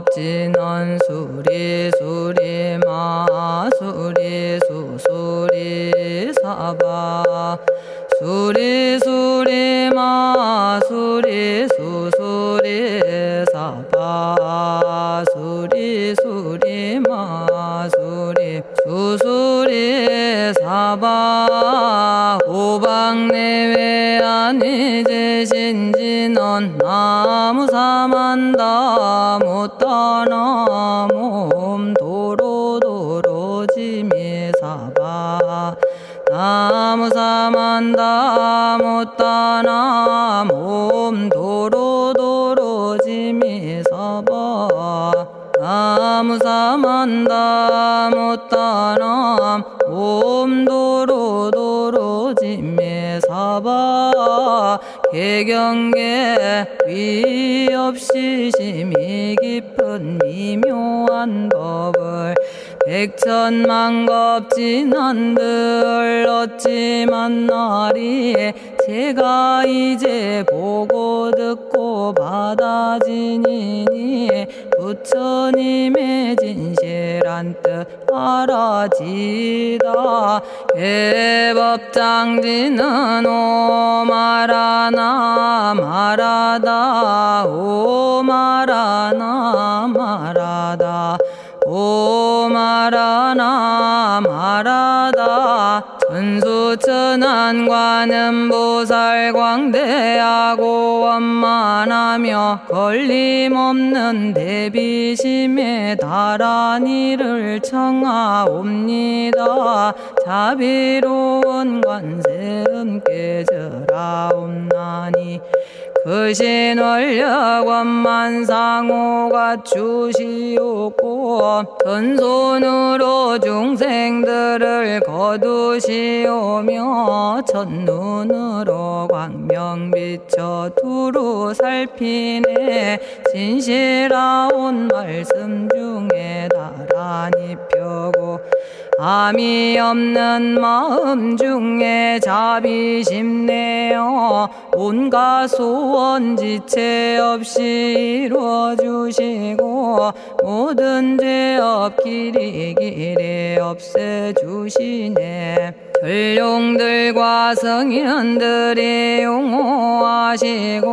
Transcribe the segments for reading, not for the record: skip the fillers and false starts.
만겁진언 수리수리 마수리 수수리 사바 수리수리 마수리 수수리 사바 수리수리 마수리 수수리 사바 오방내외 아니제신진언 나무사만다 못다나 몸 도로도로지미사바 나무사만다 못다나 몸 도로도로지미사바 나무사만다 못다나 몸 도로도로지미사바 개경계 위없이 심히 깊은 미묘한 법을 백천만겁진한들 어찌 만나리 제가 이제 보고 듣고 받아지니니 부처님의 진실한 뜻 알아지다 해법장지는 오마라나 마라다 오마라나 마라다 오마라나 마라다 천수천안관음보살 광대하고 원만하며 걸림없는 대비심에 달한 이를 청하옵니다. 자비로운 관세음께 절하옵나니 크신 원력 원만상호가 주시옵고 전손으로 중생들을 거두시오며 첫눈으로 광명 비쳐 두루 살피네 진실하온 말씀 중에 나란히 펴고 암이 없는 마음 중에 자비심 내어 온갖 소원 지체 없이 이루어주시고 모든 죄업 길이 없애주시네. 전룡들과 성현들이 용호하시고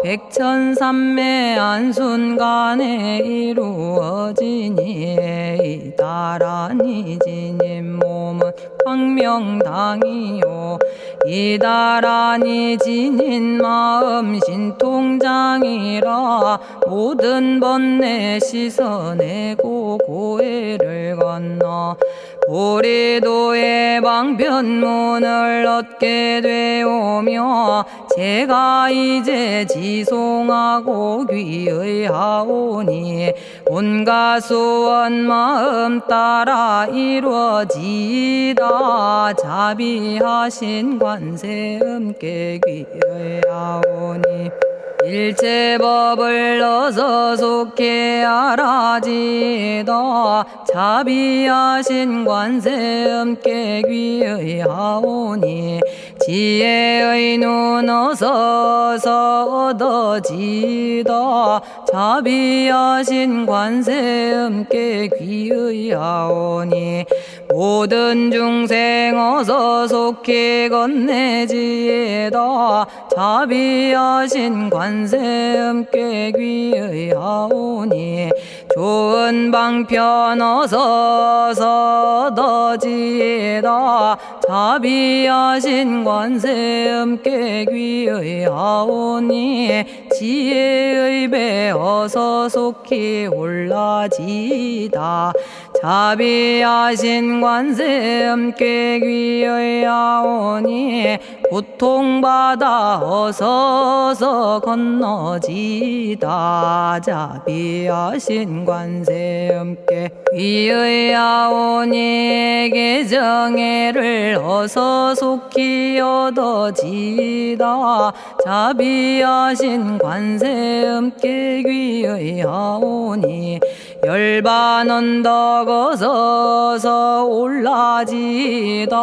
백천삼매 한순간에 이루어지니 이다라니 지님 몸은 광명당이요 이다라니 지닌 마음 신통장이라 모든 번뇌 씻어내고 고해를 건너 보리도의 방편문을 얻게 되오며 제가 이제 지송하고 귀의하오니 온갖 소원 마음 따라 이루어지다 자비하신 관세음께 귀의하오니 일체법을 어서 속히 알아지다 자비하신 관세음께 귀의하오니 지혜의 눈 어서 얻어지다 자비하신 관세음께 귀의하오니 모든 중생 어서 속히 건네지다 자비하신 관세음께 귀의하오니 좋은 방편 어서 얻어지다 자비하신 관세음께 귀의하오니 지혜의 배 어서 속히 올라지다 자비하신 관세음께 귀의하오니 고통받아 어서서 건너지다 자비하신 관세음께 귀의하오니 개정애를 어서 속히 얻어지다 자비하신 관세음께 귀의하오니 열반 언덕 어서서 올라지다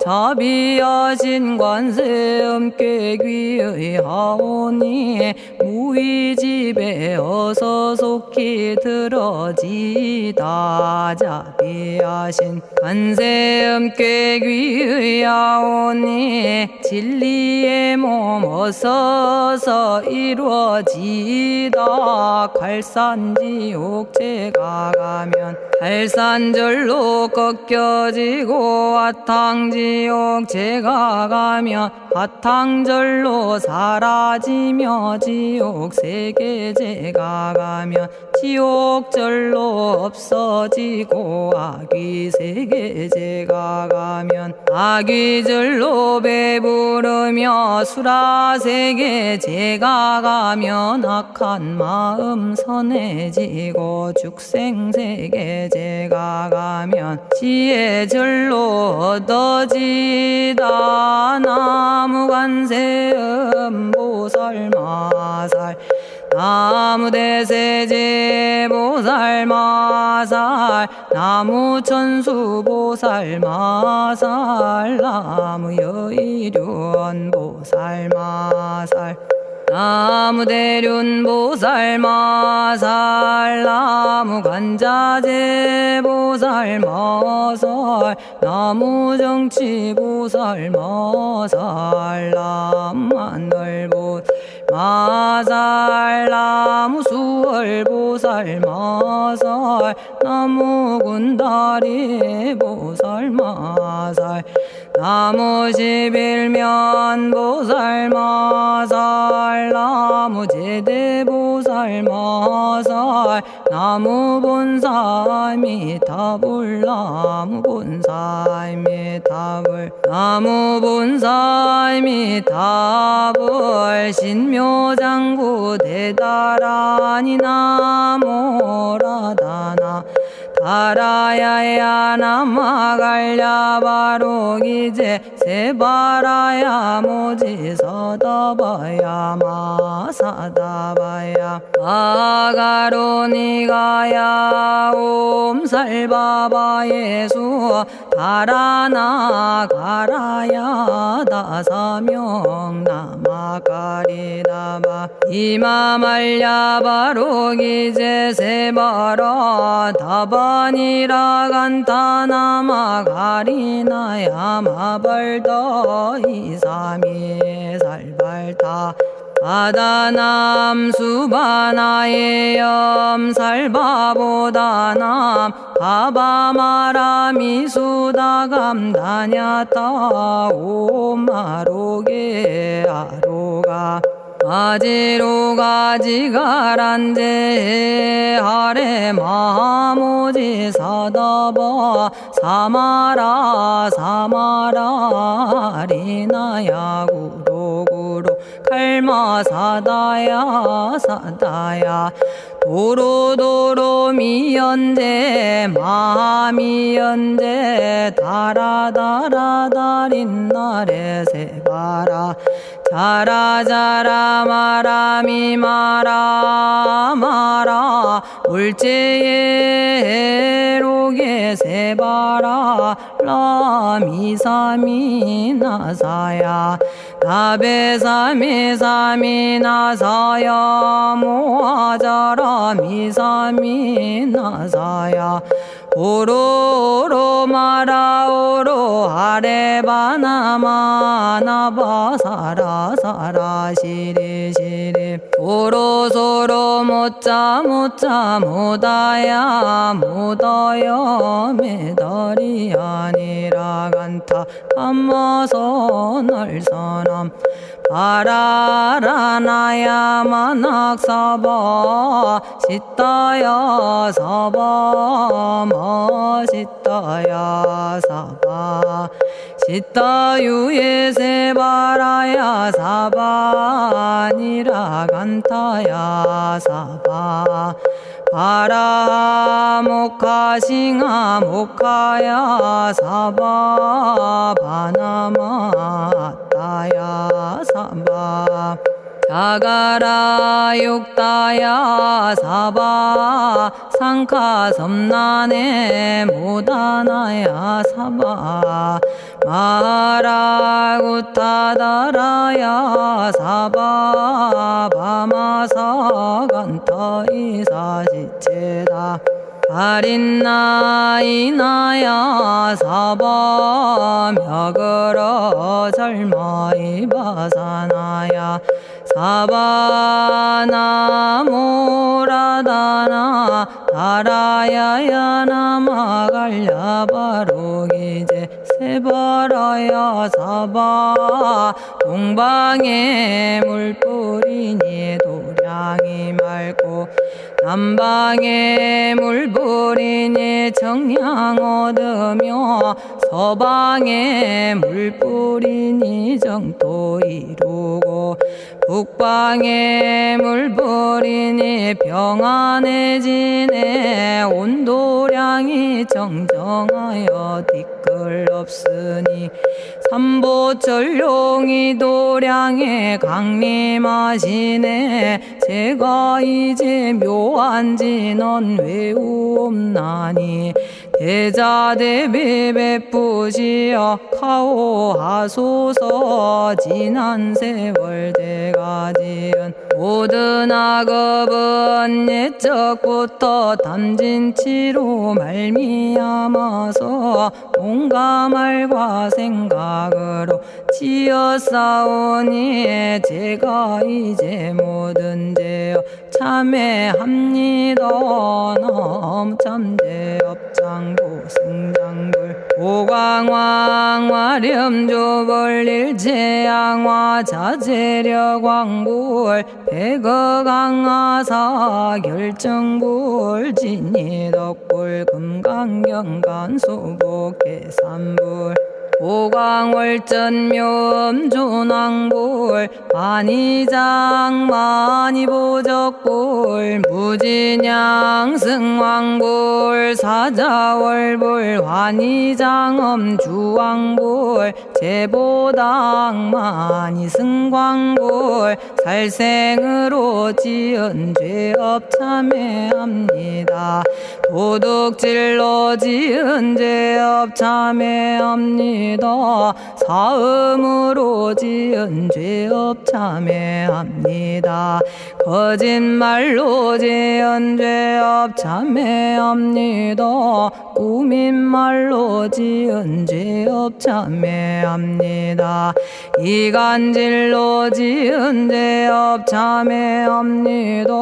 자비하신 관세음께 귀의하오니 무의집에 어서 속히 들어지다 자비하신 관세음께 귀의하오니 진리의 몸 어서서 이루어지다 갈산지옥제가 가면 갈산절로 꺾여지고 화탕지옥제가 가면 화탕절로 사라지며 지옥세계제가 가면 지옥절로 없어지고 아귀세계제가 가면 아귀절로 배부르며 수라세계제가 가면 악한 마음 선해지고 죽생세계제가 가면 지혜절로 얻어지다 나무관세음 보살마살 나무대세제 보살마살 나무천수 보살마살 나무여의륜 보살마살 나무대륜 보살마살 나무간자제 보살마살 나무정치 보살마살 나무하늘 보살마살 나무수월 보살마살 나무군다리 보살마살 나무십일면 보살마살 나무제대 보살마살 나무본사미타불 나무본사미타불 나무본사미타불 신묘장구 대다라니 나모라다나 다라야야 나마갈야바로기제 세바라야 모지서다바야 마사다바야 마가로니가야 옴살바바예수 다라나 가라야 다사명 나마가리다바 이마말야바로기제 세바라 다바니라 간타나마 가리나야 마발더 이사미 살발타 바다남 수바나의 염살바보다남 바바마라미 수다감다냐타 오마로게 아로가 아지로가 지가란제 하레 마모지 사다바 사마라 사마라 리나야 구로구로 칼마 사다야 사다야 도로도로 미연제 마미연제 다라다라다린나레 세바라 자라자라 마라미 마라 마라 울제에 로게 세바라 라미사미 나사야 나베사미사미 나사야 모아자라 미사미 나사야 오로로 마라오로 아레바나마 나바사라 사라 시리 시리 오로소로 못자 못자 못다야 못다야 메달이 아니라 간타 감마서 날선함 바라라나야 만학사바 시타야 사바 마시타야 사바 시타유예 세바라야 사바니라 간타야 사바 바라 모카싱아 모카야 사바 바나마 따야 사바 자가라 육다야 사바 상카 섬난에 모다나야 사바 마라구타다라야 사바 바마사 간타 이사지체다 아린나이나야 사바 며그러 절마이바사나야 사바나모라다나 다라야야 나마갈야바로기제 세바라야 사바 동방에 물뿌리니 도량이 맑고 남방에 물뿌리니 정량 얻으며 서방에 물뿌리니 정토 이루고 북방에 물뿌리니 평안해지네 온도량이 정정하여 뒤끌 없으니 삼보철룡이 도량에 강림하시네 제가 이제 묘한 진언 외우옵나니 대자대비 베푸시어 카오하소서 지난 세월 제가 지은 모든 악업은 옛적부터 탐진치로 말미암아서 온갖 말과 생각으로 지었사오니 제가 이제 모든 죄업 참회합니다. 넘참죄업장고 승장불 오광왕 화렴조벌 일체양화 자재력왕불 백어강하사 결정불 진이덕불 금강경간 수복계산불 오광월전묘음존왕불 만이장 만이보적불 무진양승왕불 사자월불 환희장엄주왕불 제보당 만이승광불 살생으로 지은 죄업 참회합니다. 도둑질로 지은 죄업 참회합니다. 사음으로 지은 죄업 참회합니다. 거짓말로 지은 죄업 참회합니다. 꾸민말로 지은 죄업 참회합니다. 이간질로 지은 죄업 참회합니다.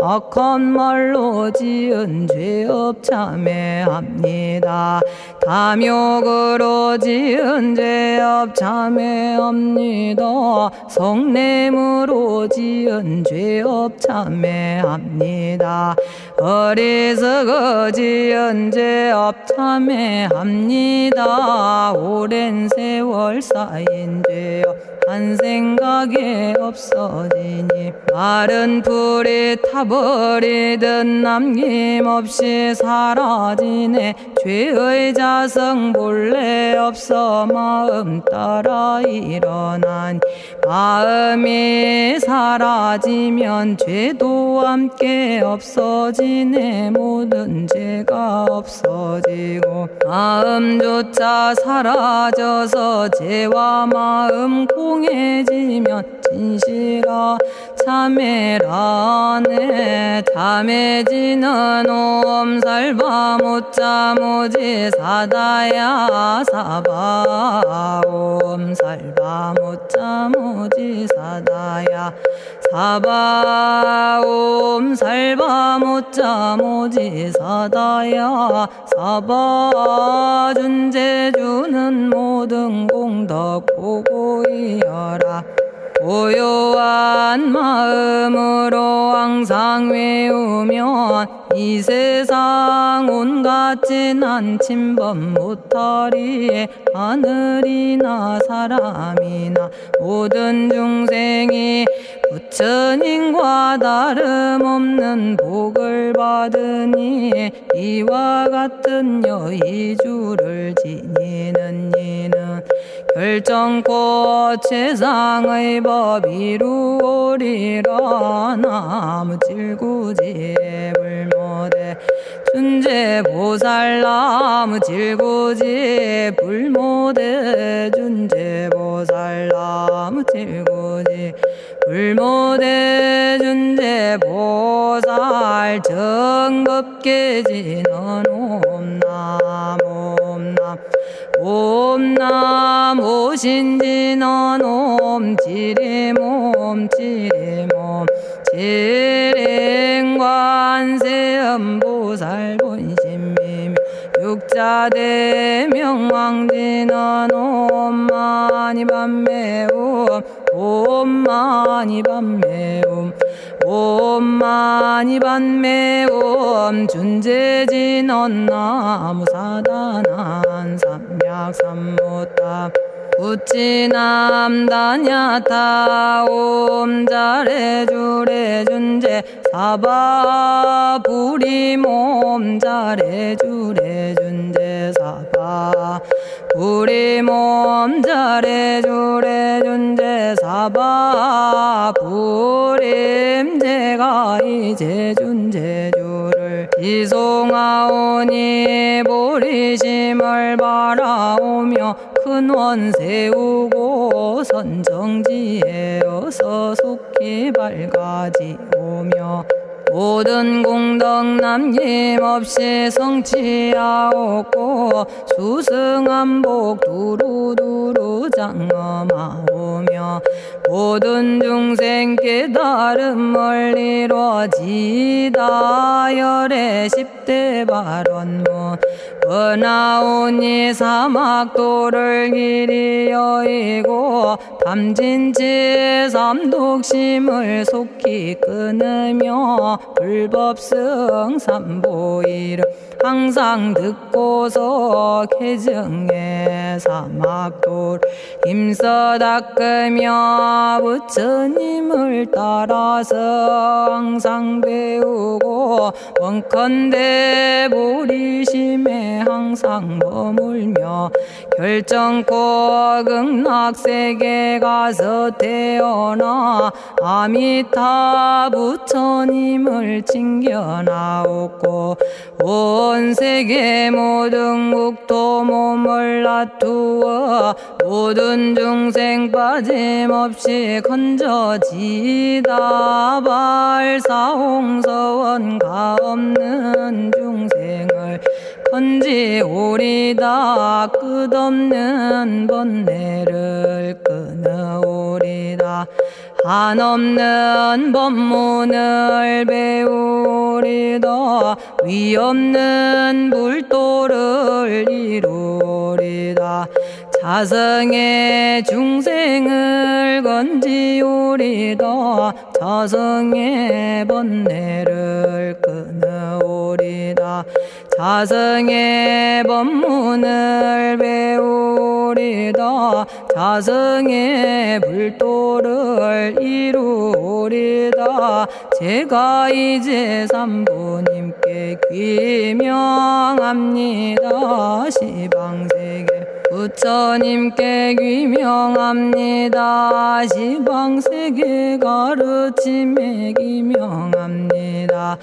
악한 말로 지은 죄업 참회합니다. 탐욕으로 지은 죄업 참회합니다. 성냄으로 지은 죄업 참회합니다. 어리석어 지은 죄업 참회합니다. 오랜 세월 쌓인 죄업 한 생각에 없어지니 마른 풀이 타버리듯 남김없이 사라지네. 죄의 자성 본래 없어 마음 따라 일어나니 마음이 사라지면 죄도 함께 없어지네. 모든 죄가 없어지고 마음조차 사라져서 죄와 마음 공해지면 진실아 참회라네. 참해지는 옴살바 못자모지 사다야 사바 옴살바 못자모지 사다야 사바 옴살바 못자모지 사다야 사바 준재주는 모든 공덕 보고 이어라. 고요한 마음으로 항상 외우면 이 세상 온갖 진한 침범 못하리. 하늘이나 사람이나 모든 중생이 부처님과 다름없는 복을 받으니 이와 같은 여의주를 지니는 이는 결정코 최상의 법 이루오리라. 나무질구지 불모대 준재보살. 나무질구지 불모대 준재보살. 나무질구지 불모대 준재보살. 정법계지는 옴남 옴남 옴남 오신지는 옴지리몸 지리몸 지랭관세음보살 본심미묘 육자대명왕지는 옴마니밤매옴 옴마니밤매옴 옴마니밤매옴 준재진언 나무사다난 삼약삼무타 우치남다냐타 옴자레주레 준재 사바 부리몸 자레주레 준재 사바 부리몸 자레주레 준재 사바 부림. 제가 이제 준재주를 지송하오니 보리심을 바라오며 큰원 세우고 선정지에 어서 속히 밝아지오며 모든 공덕 남김없이 성취하옵고 수승한복 두루두루 장엄하오며 모든 중생 깨달음을 이루어지다. 열의 10대 발언문 은하오니 사막도를 길이 여의고 탐진치 삼독심을 속히 끊으며 불법승 삼보이를 항상 듣고서 개정의 사막도를 힘써 닦으며 부처님을 따라서 항상 배우고 원컨대 보리심에 항상 머물며 결정코 극락세계 가서 태어나 아미타 부처님을 챙겨나오고 온 세계 모든 국토 몸을 놔두어 모든 중생 빠짐없이 건져지다. 발사홍서원가 없는 중생을 건지오리다. 끝없는 번뇌를 끊어오리다. 한없는 법문을 배우리다. 위없는 불도를 이루리다. 자성의 중생을 건지오리다. 자성의 번뇌를 끊어오리다. 자성의 법문을 배우리다. 자성의 불도를 이루리다. 제가 이제 삼부님께 귀명합니다. 시방세계 부처님께 귀명합니다. 시방세계 가르침에 귀명합니다.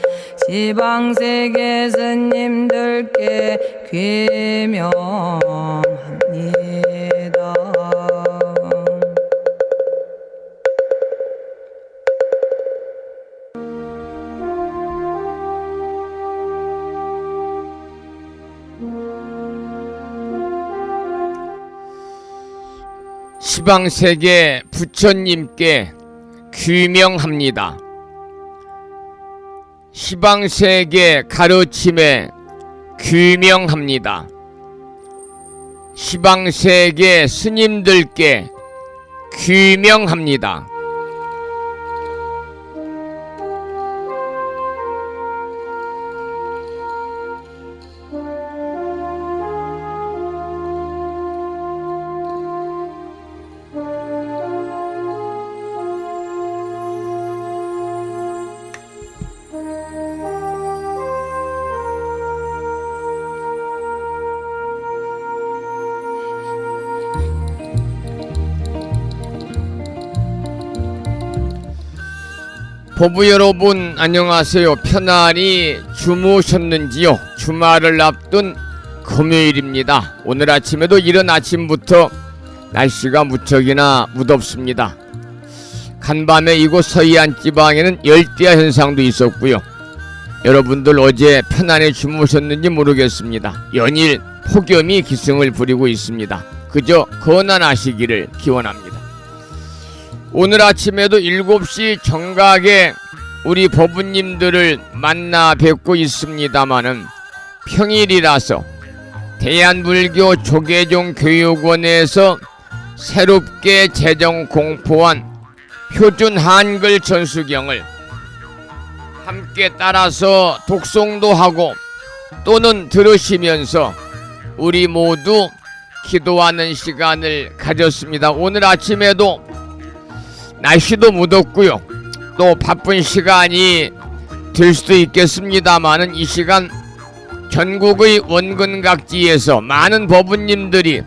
시방세계 스님들께 귀명합니다. 시방세계 부처님께 귀명합니다. 시방세계 가르침에 귀명합니다. 시방세계 스님들께 귀명합니다. 보부 여러분 안녕하세요. 편안히 주무셨는지요? 주말을 앞둔 금요일입니다. 오늘 아침에도 이른 아침부터 날씨가 무척이나 무덥습니다. 간밤에 이곳 서해안 지방에는 열대야 현상도 있었고요. 여러분들 어제 편안히 주무셨는지 모르겠습니다. 연일 폭염이 기승을 부리고 있습니다. 그저 건안하시기를 기원합니다. 오늘 아침에도 7시 정각에 우리 법부님들을 만나 뵙고 있습니다마는 평일이라서 대한불교 조계종 교육원에서 새롭게 제정 공포한 표준 한글 전수경을 함께 따라서 독송도 하고 또는 들으시면서 우리 모두 기도하는 시간을 가졌습니다. 오늘 아침에도 날씨도 무덥고요. 또 바쁜 시간이 될 수도 있겠습니다만은 이 시간 전국의 원근각지에서 많은 법부님들이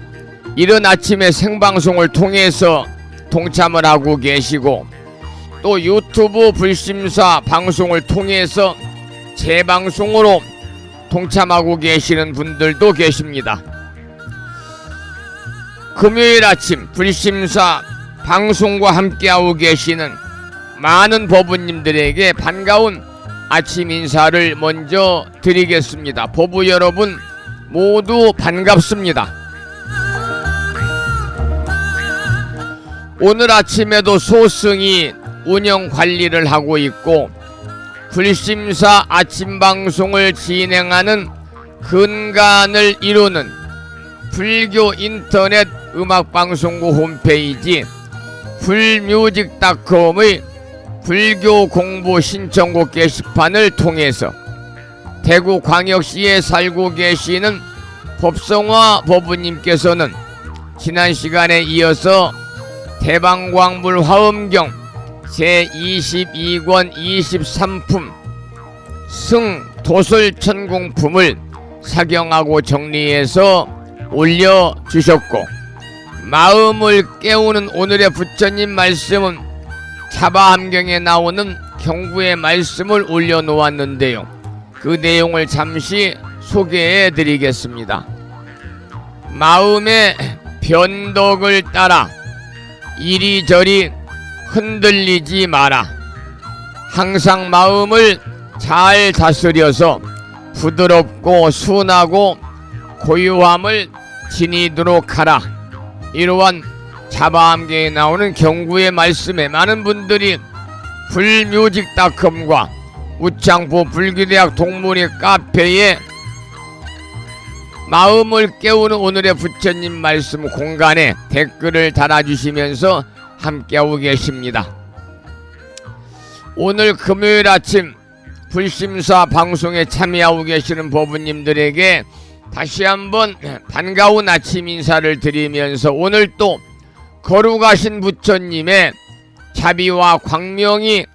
이른 아침에 생방송을 통해서 동참을 하고 계시고 또 유튜브 불심사 방송을 통해서 재방송으로 동참하고 계시는 분들도 계십니다. 금요일 아침 불심사 방송과 함께하고 계시는 많은 법부님들에게 반가운 아침 인사를 먼저 드리겠습니다. 법부 여러분 모두 반갑습니다. 오늘 아침에도 소승이 운영 관리를 하고 있고 불심사 아침 방송을 진행하는 근간을 이루는 불교 인터넷 음악방송국 홈페이지 불뮤직닷컴의 불교 공부 신청곡 게시판을 통해서 대구광역시에 살고 계시는 법성화 법부님께서는 지난 시간에 이어서 대방광불 화엄경 제22권 23품 승 도설천공품을 사경하고 정리해서 올려주셨고 마음을 깨우는 오늘의 부처님 말씀은 차바함경에 나오는 경구의 말씀을 올려놓았는데요. 그 내용을 잠시 소개해 드리겠습니다. 마음의 변덕을 따라 이리저리 흔들리지 마라. 항상 마음을 잘 다스려서 부드럽고 순하고 고요함을 지니도록 하라. 이러한 차바함경에 나오는 경구의 말씀에 많은 분들이 불뮤직닷컴과 우창포 불교대학 동문회 카페에 마음을 깨우는 오늘의 부처님 말씀 공간에 댓글을 달아주시면서 함께하고 계십니다. 오늘 금요일 아침 불심사 방송에 참여하고 계시는 법부님들에게 다시 한번 반가운 아침 인사를 드리면서 오늘 또 거룩하신 부처님의 자비와 광명이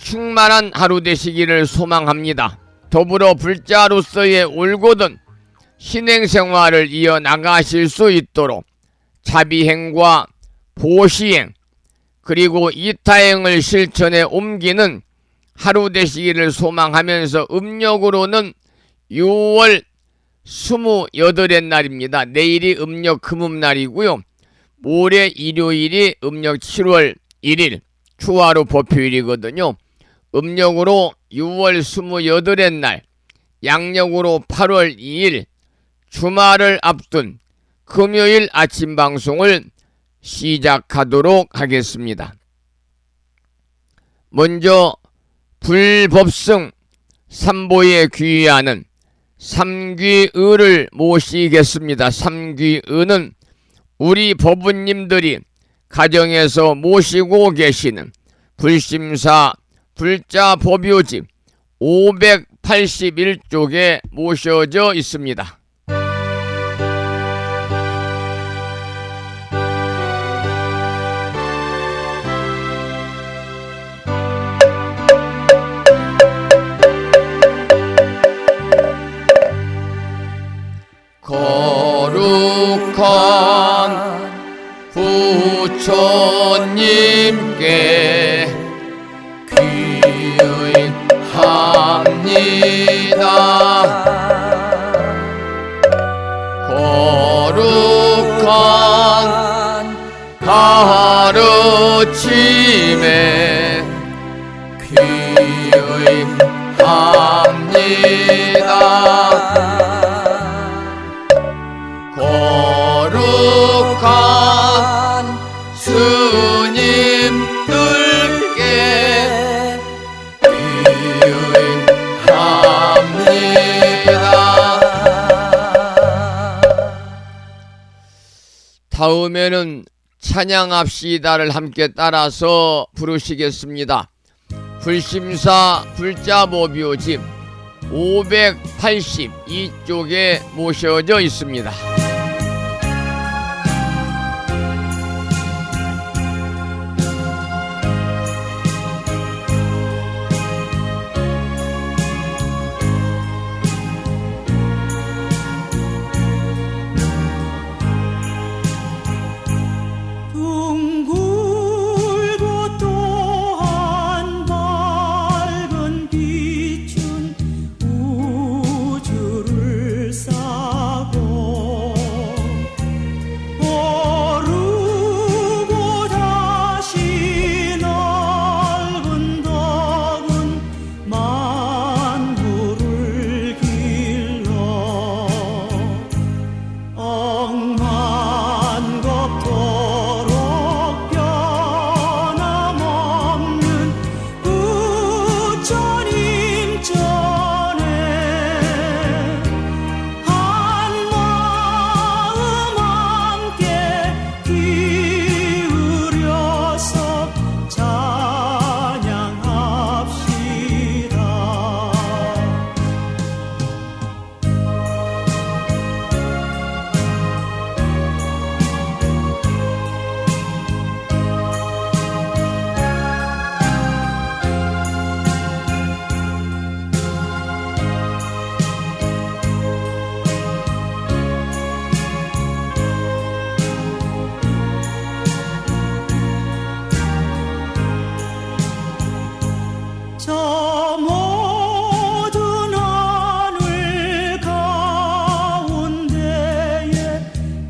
충만한 하루 되시기를 소망합니다. 더불어 불자로서의 올곧은 신행생활을 이어나가실 수 있도록 자비행과 보시행 그리고 이타행을 실천에 옮기는 하루 되시기를 소망하면서 음력으로는 6월 28의 날입니다. 내일이 음력 금음날이고요. 모레 일요일이 음력 7월 1일 추화로 법휴일이거든요. 음력으로 6월 28의 날, 양력으로 8월 2일 주말을 앞둔 금요일 아침 방송을 시작하도록 하겠습니다. 먼저 불법승 삼보에 귀의하는 삼귀의를 모시겠습니다. 삼귀의는 우리 법부님들이 가정에서 모시고 계시는 불심사 불자 법요집 581쪽에 모셔져 있습니다. 거룩한 부처님께 귀 아침에 귀의합니다. 거룩한 스님들께 귀의합니다. 다음에는 찬양합시다를 함께 따라서 부르시겠습니다. 불심사 불자보묘집 582쪽에 모셔져 있습니다. 둥글고 또한 밝은 빛은 우주를 싸고 오르고 다시 넓은 덕은 만물을 길러 억만겁도록 변함없는 부처님 전에 한마음 함께 기울여서 찬양합시다. 저 모든 하늘 가운데에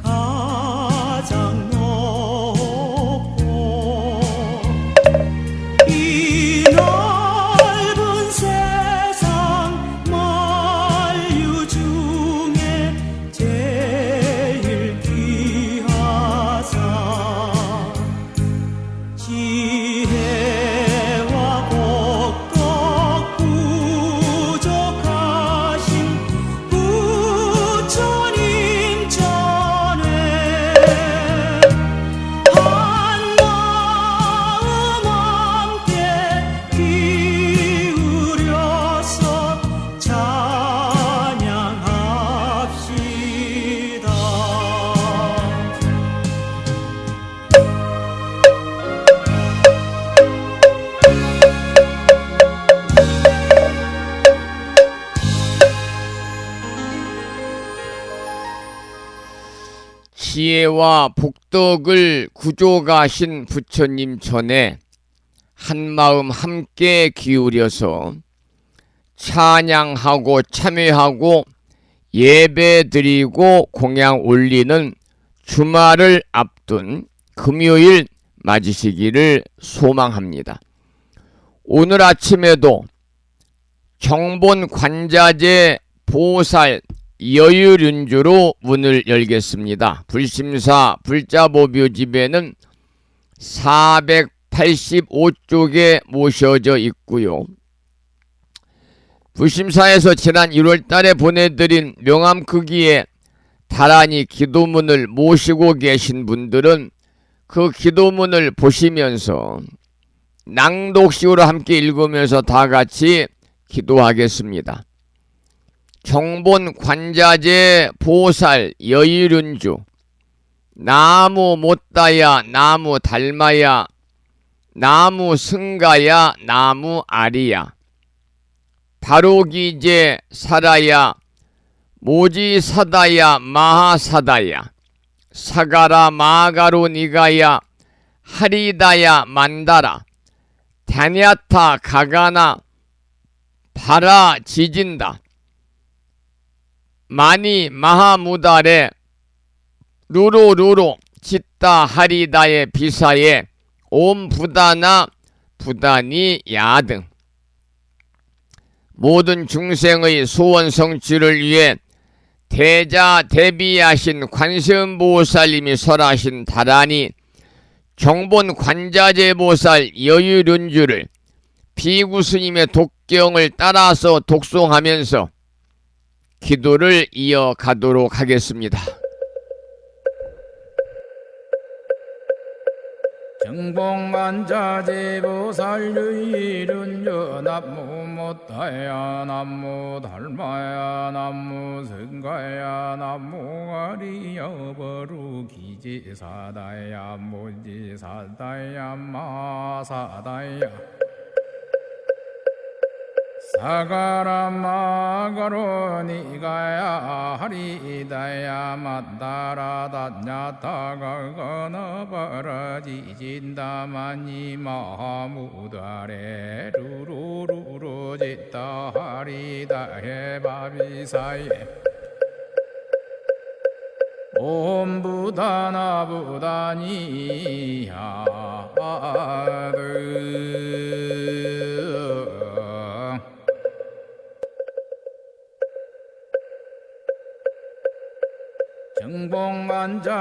가장 높고 이 넓은 세상 만유 중에 제일 귀하사 지혜와 복덕 부족하신 부처님 전에 한마음 함께 기울여서 찬양합시다. 지혜와 복덕을 구족하신 부처님 전에 한마음 함께 기울여서 찬양하고 참회하고 예배드리고 공양 올리는 주말을 앞둔 금요일 맞으시기를 소망합니다. 오늘 아침에도 정본 관자재 보살 여율윤주로 문을 열겠습니다. 불심사 불자보묘집에는 485쪽에 모셔져 있고요. 불심사에서 지난 1월달에 보내드린 명암크기에 다란히 기도문을 모시고 계신 분들은 그 기도문을 보시면서 낭독식으로 함께 읽으면서 다 같이 기도하겠습니다. 정본 관자재 보살 여율윤주 나무 못다야 나무 달마야 나무 승가야 나무 아리야 바로기제 사라야 모지사다야 마하사다야 사가라 마가로 니가야 하리다야 만다라 다냐타 가가나 바라 지진다 마니 마하무다레 루로루로 짓다 하리다의 비사에 옴 부다나 부다니 야 등 모든 중생의 소원 성취를 위해 대자 대비하신 관세음보살님이 설하신 다라니 경본 관자재보살 여유륜주를 비구스님의 독경을 따라서 독송하면서 기도를 이어가도록 하겠습니다. 정봉만자재보살 유일운주 남무 못하야 남무 달마야 남무 성가야 남무 아리여버루 기지사다야 무지사다야 마사다야 사가라마가로니가야 하리다야 만다라다냐타가거너버라지진다마니 마무다레 루루루루지다 하리다해바비사예 옴부다나부다니야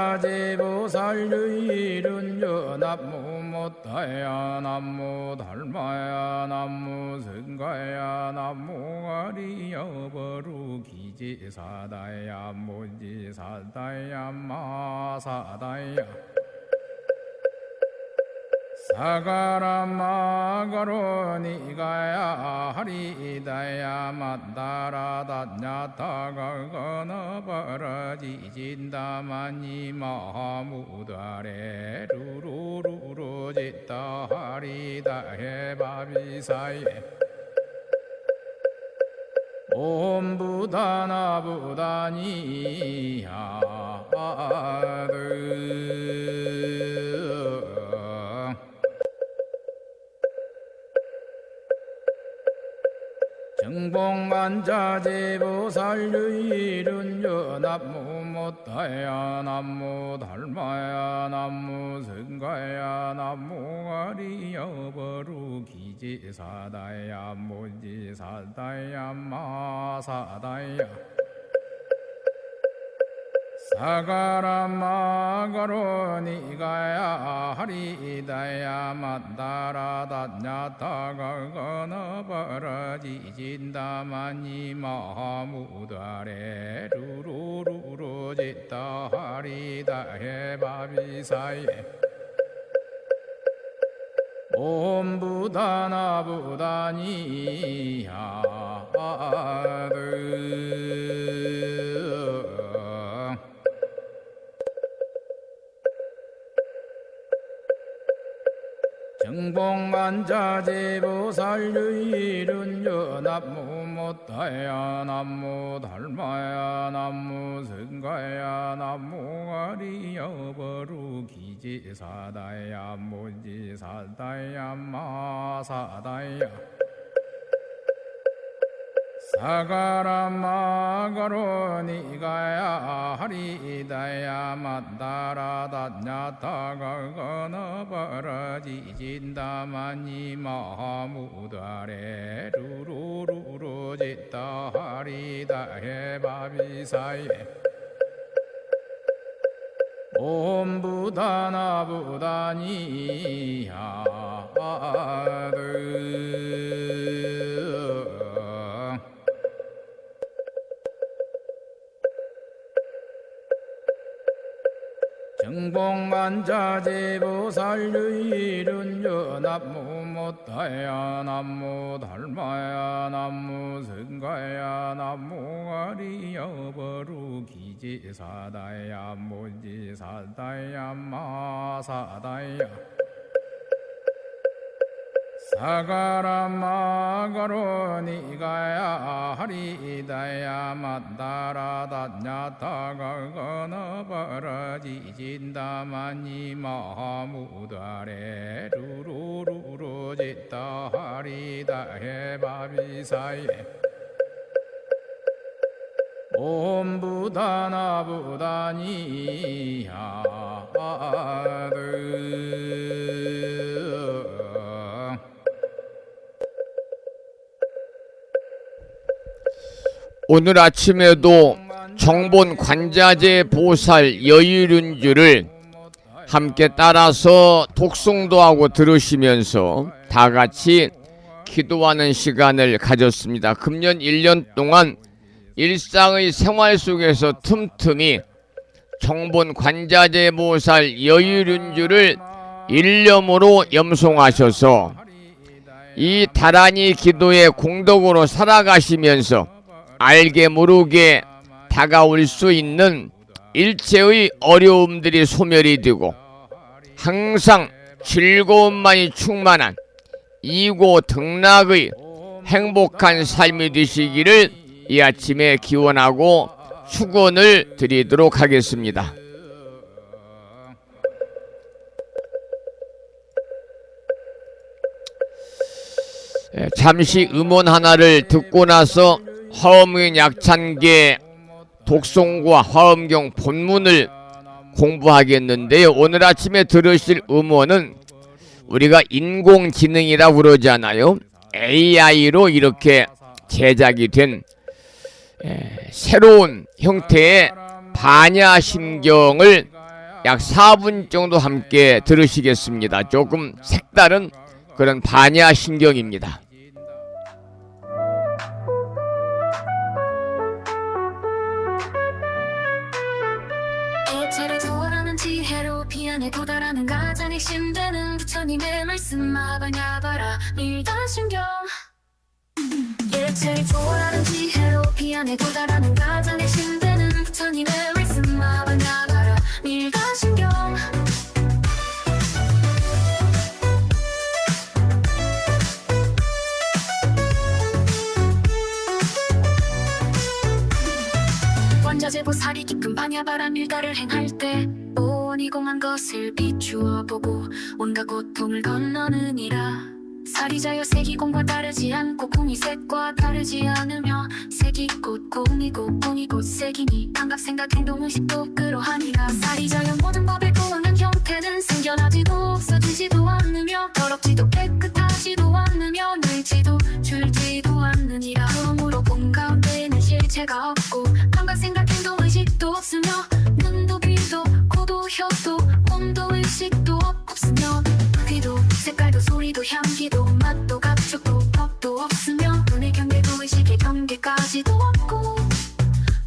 정봉만자재보살 유일운주 남무 못하야 남무 달마야 남무 성가야 남무 아리여버루 기지사다야 무지사다야 마사다야 사가라마가로니가야 하리다야 만다라다냐타가거너버라지진다마니 마무다레 루루루루지다 하리다해바비사예 옴부다나부다니야 정봉만자재보살 유일운주 남무 못하야 남무 달마야 남무 성가야 남무 아리여버루 기지사다야 무지사다야 마사다야 사가라마가로니가야 하리다야 만다라다냐타가거너버라지진다마니 마무다레 루루루루지다 하리다해바비사예 옴부다나부다니야 정봉만자재보살 유일운주 남무 못하야 남무 달마야 남무 성가야 남무 아리여버루 기지사다야 무지사다야 마사다야 사가라마가로니가야 하리다야 만다라다냐타가거너버라지진다마니 마무다레 루루루루지다 하리다해바비사예 옴부다나부다니야 정봉만자재보살 유일운주 남무 못하야 남무 달마야 남무 성가야 남무 아리여버루 기지사다야 무지사다야 마사다야 사가라마가로니가야 하리다야 만다라다냐타가거너버라지진다마니 마무다레 루루루루지다 하리다해바비사예 옴부다나부다니야 오늘 아침에도 정본 관자재 보살 여유륜주를 함께 따라서 독송도 하고 들으시면서 다 같이 기도하는 시간을 가졌습니다. 금년 1년 동안 일상의 생활 속에서 틈틈이 정본 관자재 보살 여유륜주를 일념으로 염송하셔서 이 다란이 기도의 공덕으로 살아가시면서 알게 모르게 다가올 수 있는 일체의 어려움들이 소멸이 되고 항상 즐거움만이 충만한 이고 등락의 행복한 삶이 되시기를 이 아침에 기원하고 축원을 드리도록 하겠습니다. 잠시 음원 하나를 듣고 나서 화엄경 약찬계 독송과 화엄경 본문을 공부하겠는데요. 오늘 아침에 들으실 음원은 우리가 인공지능이라고 그러잖아요. AI로 이렇게 제작이 된 새로운 형태의 반야심경을 약 4분 정도 함께 들으시겠습니다. 조금 색다른 그런 반야심경입니다. 일체를 초월하는 지혜로 비안에 도달하는 가장 핵심되는 부처님의 말씀 마바냐바라 밀다심경. 일체를 초월하는 지혜로 비안에 도달하는 가장 핵심되는 부처님의 말씀 마바냐바라 밀다심경. 원자재보살이 깊은 반야바람 일가를 행할 때 오온이 공한 것을 비추어 보고 온갖 고통을 건너느니라. 사리자여 색이 공과 다르지 않고 공이 색과 다르지 않으며 색이 곧 공이고 공이 곧 색이니 감각 생각 행동 의식도 그러하니라. 사리자여 모든 법의 고안한 형태는 생겨나지도 없어지지도 않으며 더럽지도 깨끗하지도 않으며 늘지도 줄지도 않느니라. 그러므로 공 가운데에는 실체가 없고 감각 생각 행동 의식도 없으며 눈도 귀도 코도 혀도 몸도 의식도 없으며 귀도 색깔도 소리도 향기도 맛도 감촉도 법도 없으며 눈의 경계도 의식의 경계까지도 없고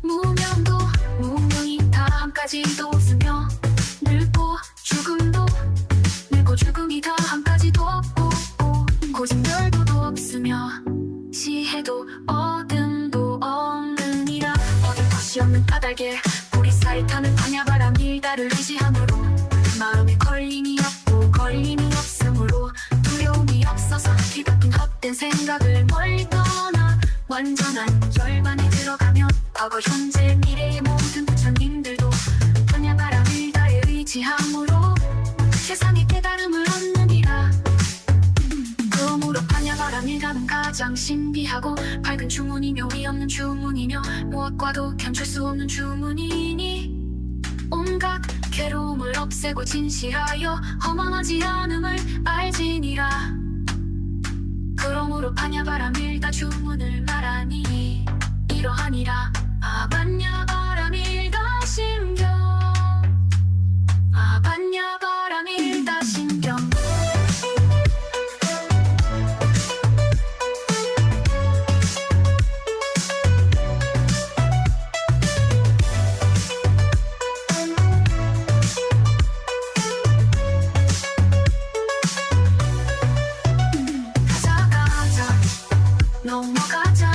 무명도 무명이 다 한가지도 없으며 늙고 죽음도 늙고 죽음이 다 한가지도 없고 고진별도도 없으며 시해도 어둠도 없느니라. 얻을 것이 없는 까닭에 우리 사이 타는 반야바람 일다를 의지함으로 마음에 걸림이 없고 걸림이 없으므로 두려움이 없어서 뒤바뀐 헛된 생각을 멀리 떠나 완전한 열반에 들어가면 과거 현재 미래의 모든 부처님들도 반야바람 일다에 의지함으로 세상의 깨달음을 얻느니라. 그러므로 반야바람 일가는 가장 신비하고 밝은 주문이며 위없는 주문이며 무엇과도 견줄 수 없는 주문이니 온갖 괴로움을 없애고 진실하여 허망하지 않음을 알지니라. 그러므로 반야바람 일다 주문을 말하니 이러하니라. 반야바람 일다 심경 반야바람 일다 심경. 넘어가자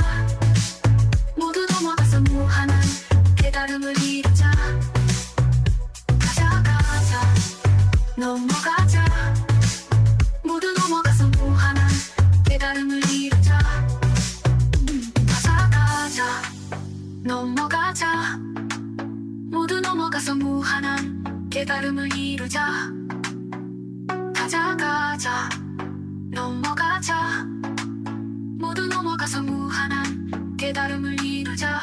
모두 넘어가서 무한한 깨달음을 이루자. 가자 넘어가자 모두 넘어가서 무한한 깨달음을 이루자. 가자 넘어가자 모두 넘어가서 무한한 깨달음을 이루자. 가자 넘어가자 모두 넘어가서 무한한 깨달음을 이루자.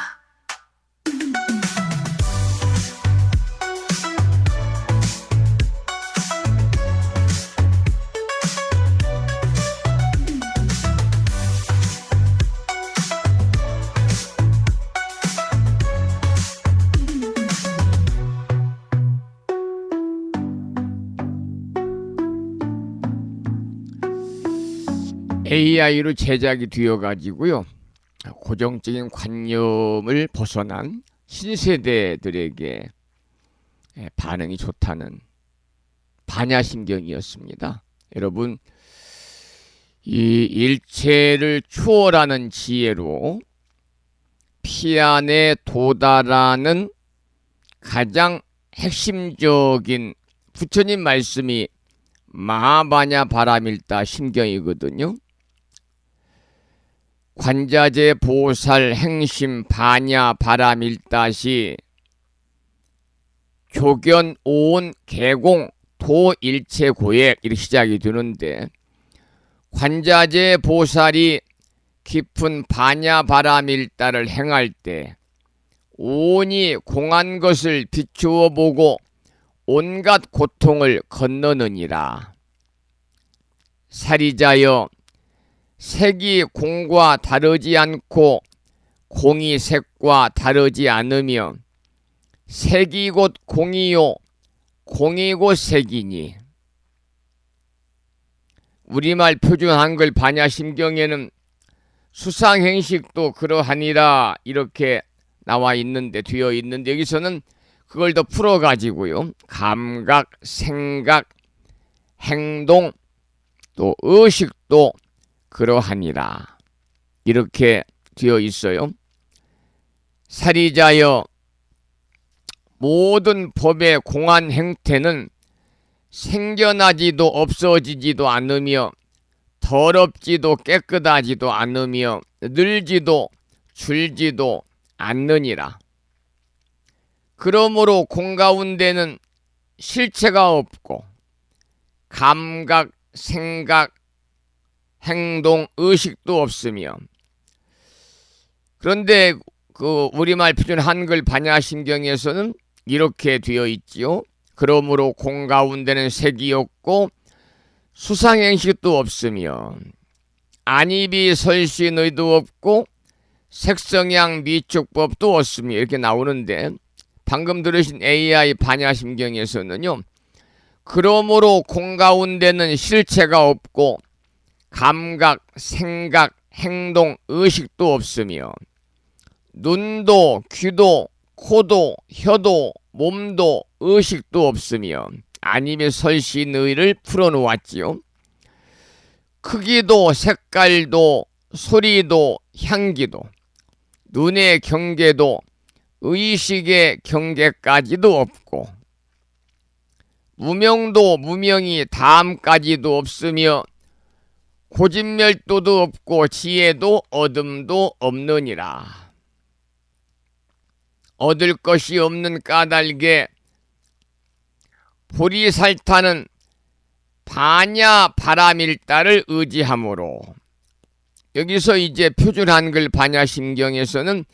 AI로 제작이 되어가지고요. 고정적인 관념을 벗어난 신세대들에게 반응이 좋다는 반야심경이었습니다. 여러분, 이 일체를 추월하는 지혜로 피안에 도달하는 가장 핵심적인 부처님 말씀이 마하바냐 바라밀다 심경이거든요. 관자재 보살 행심 바냐 바라밀다시 조견 오온 개공 도 일체 고액 이렇게 시작이 되는데, 관자재 보살이 깊은 바냐 바라밀다를 행할 때 온이 공한 것을 비추어 보고 온갖 고통을 건너느니라. 사리자여, 색이 공과 다르지 않고 공이 색과 다르지 않으며 색이 곧 공이요 공이 곧 색이니. 우리말 표준 한글 반야심경에는 수상행식도 그러하니라 이렇게 나와 있는데, 되어 있는데, 여기서는 그걸 더 풀어가지고요, 감각, 생각, 행동, 또 의식도 그러하니라 이렇게 되어 있어요. 사리자여, 모든 법의 공한 행태는 생겨나지도 없어지지도 않으며 더럽지도 깨끗하지도 않으며 늘지도 줄지도 않느니라. 그러므로 공 가운데는 실체가 없고 감각, 생각, 행동, 의식도 없으며, 그런데 그 우리말 표준 한글 반야심경에서는 이렇게 되어 있지요. 그러므로 공 가운데는 색이 없고 수상행식도 없으며 안입이 설신의도 없고 색성양 미축법도 없으며 이렇게 나오는데, 방금 들으신 AI 반야심경에서는요, 그러므로 공 가운데는 실체가 없고 감각, 생각, 행동, 의식도 없으며 눈도, 귀도, 코도, 혀도, 몸도, 의식도 없으며 안입의 설신의를 풀어놓았지요. 크기도, 색깔도, 소리도, 향기도, 눈의 경계도, 의식의 경계까지도 없고 무명도 무명이 다함까지도 없으며 고진멸도도 없고 지혜도 얻음도 없느니라. 얻을 것이 없는 까닭에 보리살타는 바냐 바라밀다를 의지하므로, 여기서 이제 표준 한글 반야심경에서는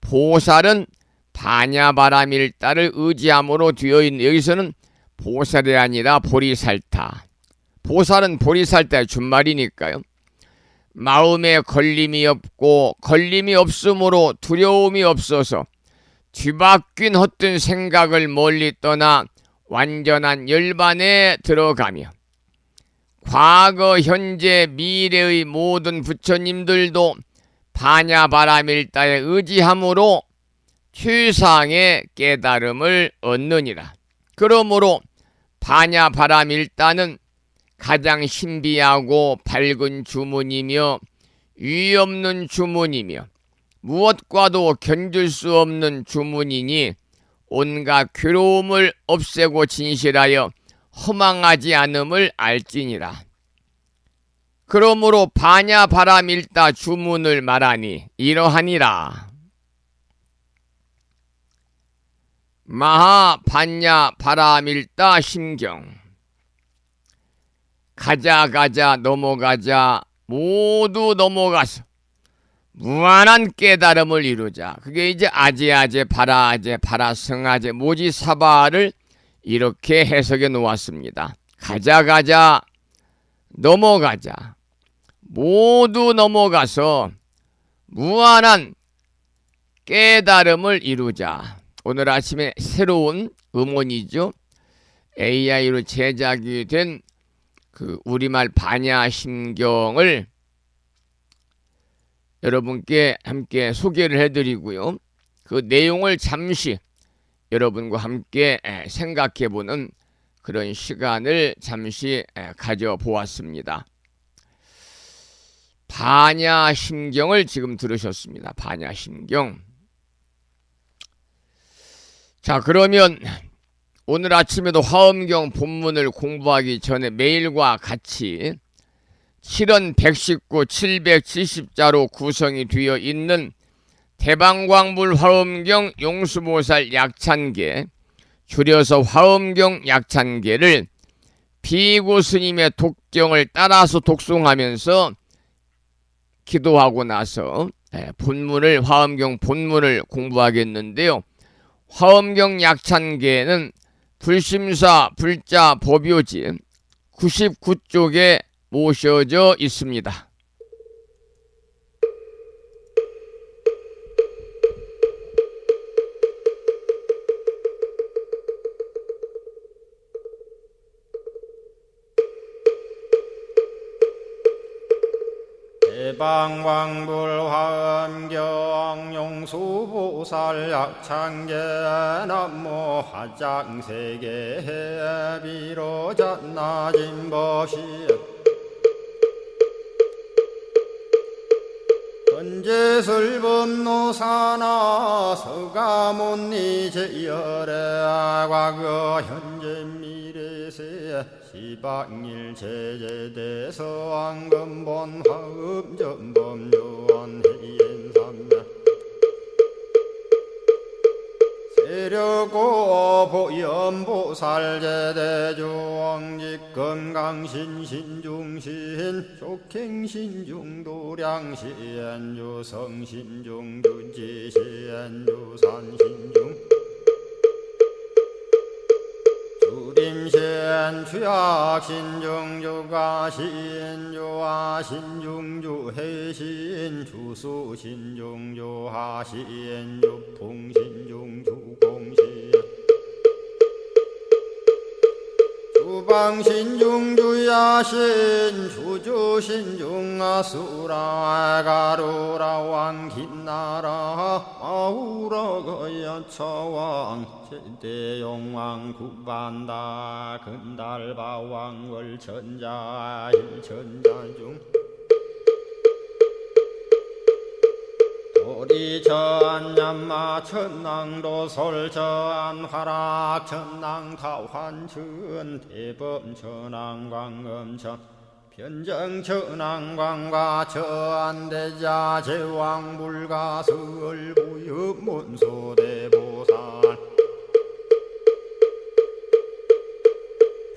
보살은 바냐 바라밀다를 의지함으로 되어 있는, 여기서는 보살이 아니라 보리살타. 보살은 보리살타의 준말이니까요. 마음에 걸림이 없고 걸림이 없으므로 두려움이 없어서 뒤바뀐 헛된 생각을 멀리 떠나 완전한 열반에 들어가며, 과거, 현재, 미래의 모든 부처님들도 바냐바라밀다에 의지함으로 최상의 깨달음을 얻느니라. 그러므로 바냐바라밀다는 가장 신비하고 밝은 주문이며 위 없는 주문이며 무엇과도 견줄 수 없는 주문이니 온갖 괴로움을 없애고 진실하여 허망하지 않음을 알지니라. 그러므로 바냐바라밀다 주문을 말하니 이러하니라. 마하바냐바라밀다 심경. 가자 넘어가자, 모두 넘어가서 무한한 깨달음을 이루자. 그게 이제 아제아제 바라아제 바라성아제 모지사바를 이렇게 해석해 놓았습니다. 가자 넘어가자, 모두 넘어가서 무한한 깨달음을 이루자. 오늘 아침에 새로운 음원이죠. AI로 제작이 된 그 우리말 반야심경을 여러분께 함께 소개를 해드리고요. 그 내용을 잠시 여러분과 함께 생각해보는 그런 시간을 잠시 가져보았습니다. 반야심경을 지금 들으셨습니다. 반야심경. 자, 그러면 오늘 아침에도 화엄경 본문을 공부하기 전에 매일과 같이 7원 119, 770자로 구성이 되어 있는 대방광불 화엄경 용수보살 약찬계, 줄여서 화엄경 약찬계를 비구 스님의 독경을 따라서 독송하면서 기도하고 나서 본문을, 화엄경 본문을 공부하겠는데요. 화엄경 약찬계는 불심사 불자 법요지 99쪽에 모셔져 있습니다. 대방광불 화엄경 용수보살 약찬계 남모 화장세계 비로잣나진 법시 헌재설법노사나 서가몬니 제열의 과거 현재 미래세 시방일 제제대서 왕금본 화음전범 요한해인삼매 세력고 보연보살 제대주왕직 건강신신중신 족행신중도량신 유성신중두지신 유산신중 주림신 주약신중 주가신 유하신중 주해신 주수신중 유하신 유풍신중 주공신 주방신중 주야신 주주신중 아수라 가루라 왕긴나라 아우라 거야차왕 제대용왕 구반다 근달바왕 월천자 일천자중 도리천냠마 천낭도 솔천 화락 천낭 타환천 대범 천왕 광음천 변정 천왕 광과 천대자 제왕 불가설 부유 문소대보살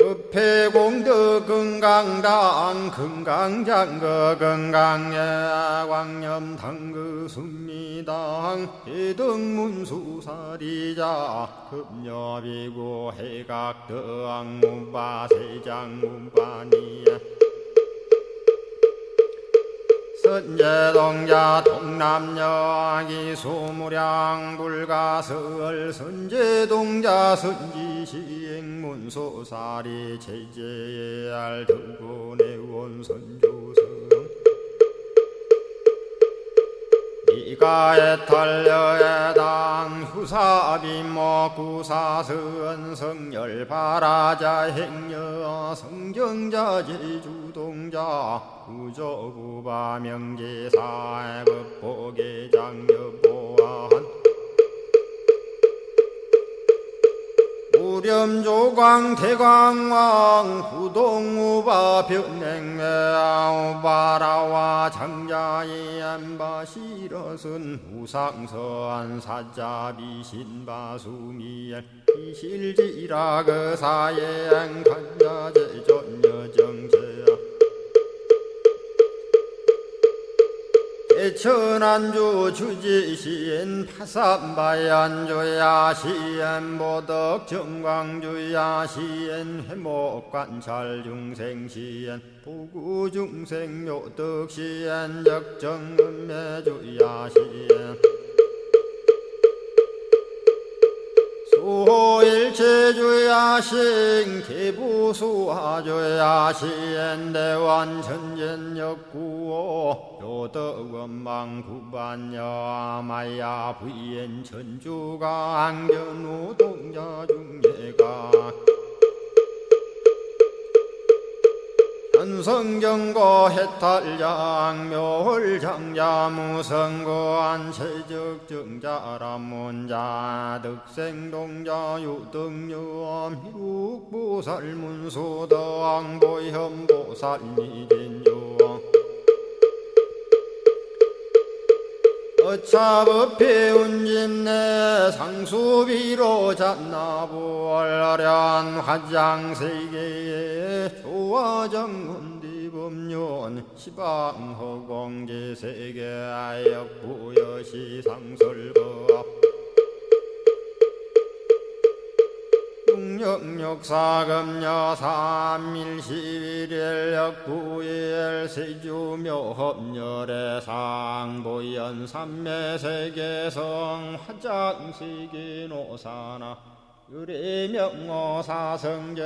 급회공덕 건강당 건강장거 건강예 광염당그 순미당 해등문수사리자 급여비고 해각덕 문바세장 문바니야 선제동자 동남여기 소무량 불가설 선제동자 선지시행문소사리 제제알 등군의원 선주성 이가에 탈려에당 후사비모 구사선 성열 바라자 행여 성경자 제주동자 구조구바 명제사의 법보계장 여보한 우렴조광 대광왕 부동우바 변냉매아 우바라와 장자이 안바시러슨 우상서안 사자비 신바수미엘 이실지라 그사예 안간자제 전여정제야 대천안주 주지시엔 파산바얀주야 시엔 보덕 정광주야 시엔 해목관찰 중생시엔 부구중생 묘덕시엔 적정음매주야 시엔 수호일체주야신 개부수하주야신 대완천전역구호 보덕원망 구반야 마야 부인 천주가 안견우 동자 중예가 현성경고 해탈양 묘홀장자 무성고한 체적정자람문자 득생동자 유등유엄 희룩보살문소덕 보현보살미진유 어차법해 운집내 상수비로 잔나부얼련 화장세계에 조화정운디법륜 시방허공제세계 역부여시 상설법 육력사금여 3일 11일 역부일 세주묘협열의 상보연 삼매세계성 화장세계노사나 유래명호 사성제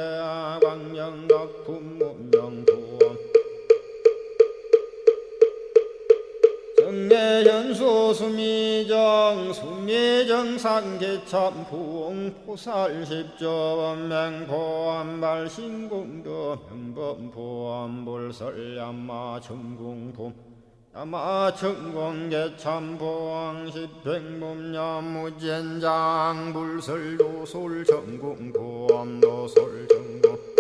광명덕품문명부엄 정례현수 수미정 수미정상계참풍 포살십조범맹포암발 신공도 명범포암 볼설야마 천궁폼 야마천공계참포항 십행범야무젠장 불설도솔 천궁포암 노솔천궁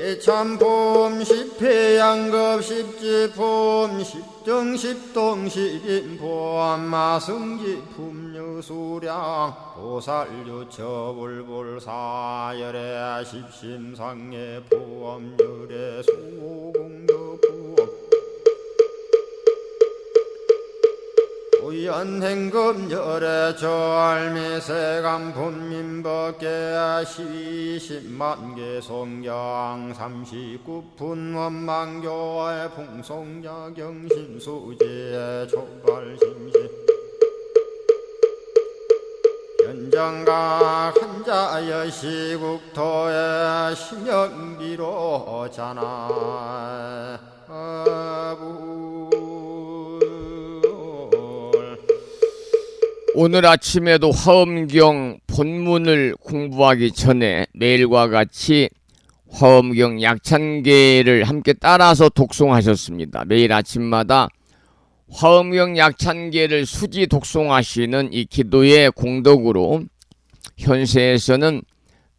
개참폼 십회양급 십지폼 십정십동 십인폼 마승지품 유수량 보살유처불불사열의 십심상의 포엄열의 수공덕부엄 우연행급열의 절미세감 분민법계 시십만개 송경 39분 원망교의 풍송야경신수지의 촉발심시 현정각 한자의 시국토의 심영비로 자나 오늘 아침에도 화엄경 본문을 공부하기 전에 매일과 같이 화엄경 약찬계를 함께 따라서 독송하셨습니다. 매일 아침마다 화엄경 약찬계를 수지 독송하시는 이 기도의 공덕으로 현세에서는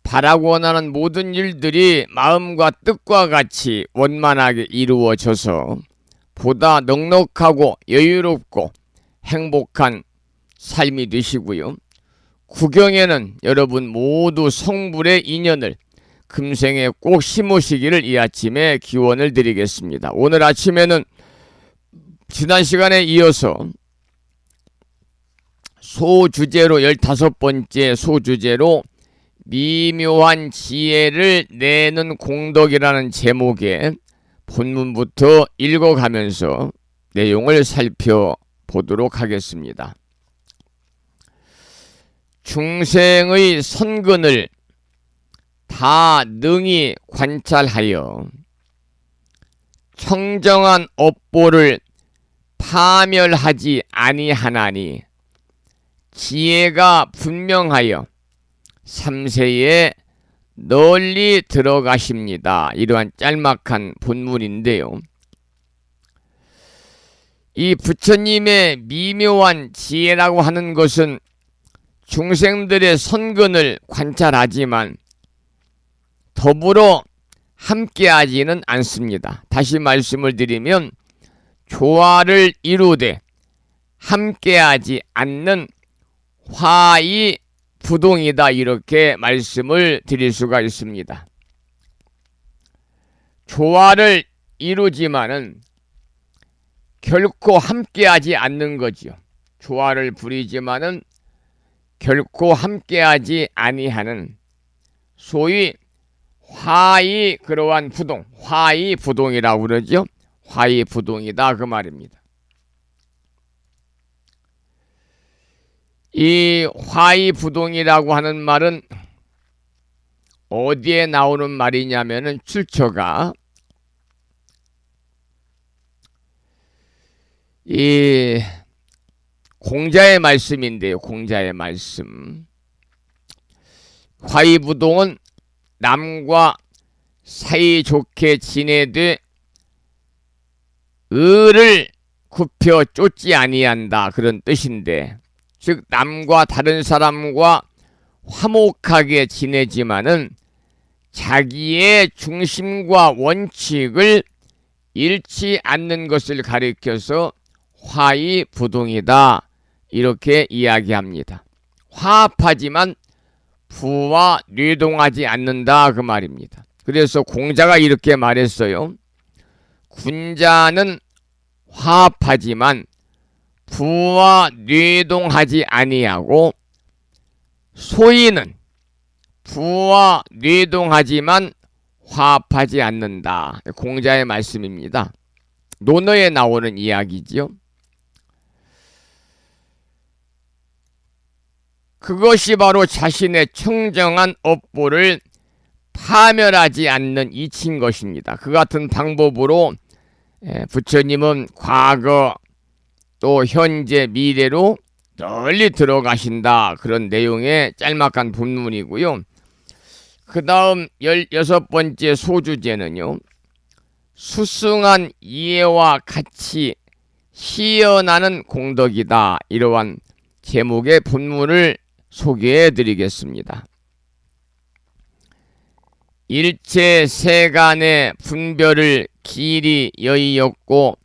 바라고 원하는 모든 일들이 마음과 뜻과 같이 원만하게 이루어져서 보다 넉넉하고 여유롭고 행복한 삶이 되시고요. 구경에는 여러분 모두 성불의 인연을 금생에 꼭 심으시기를 이 아침에 기원을 드리겠습니다. 오늘 아침에는 지난 시간에 이어서 소주제로 15번째 소주제로 미묘한 지혜를 내는 공덕이라는 제목의 본문부터 읽어가면서 내용을 살펴보도록 하겠습니다. 중생의 선근을 다 능히 관찰하여 청정한 업보를 파멸하지 아니하나니 지혜가 분명하여 삼세에 널리 들어가십니다. 이러한 짤막한 본문인데요. 이 부처님의 미묘한 지혜라고 하는 것은 중생들의 선근을 관찰하지만 더불어 함께하지는 않습니다. 다시 말씀을 드리면 조화를 이루되 함께하지 않는 화이 부동이다, 이렇게 말씀을 드릴 수가 있습니다. 조화를 이루지만은 결코 함께하지 않는 거지요. 조화를 부리지만은 결코 함께하지 아니하는 소위 화이, 그러한 부동, 화이 부동이라고 그러죠. 화이 부동이다, 그 말입니다. 이 화이 부동이라고 하는 말은 어디에 나오는 말이냐면은 출처가 이 공자의 말씀인데요. 공자의 말씀. 화의부동은 남과 사이좋게 지내되 을을 굽혀 쫓지 아니한다, 그런 뜻인데, 즉 남과 다른 사람과 화목하게 지내지만은 자기의 중심과 원칙을 잃지 않는 것을 가리켜서 화의부동이다, 이렇게 이야기합니다. 화합하지만 부와 뇌동하지 않는다, 그 말입니다. 그래서 공자가 이렇게 말했어요. 군자는 화합하지만 부와 뇌동하지 아니하고 소인은 부와 뇌동하지만 화합하지 않는다. 공자의 말씀입니다. 논어에 나오는 이야기지요. 그것이 바로 자신의 청정한 업보를 파멸하지 않는 이치인 것입니다. 그 같은 방법으로 부처님은 과거 또 현재 미래로 널리 들어가신다, 그런 내용의 짤막한 본문이고요. 그 다음 16번째 소주제는요, 수승한 이해와 같이 시연하는 공덕이다, 이러한 제목의 본문을 소개해 드리겠습니다. 일체 세간의 분별을 길이 여의었고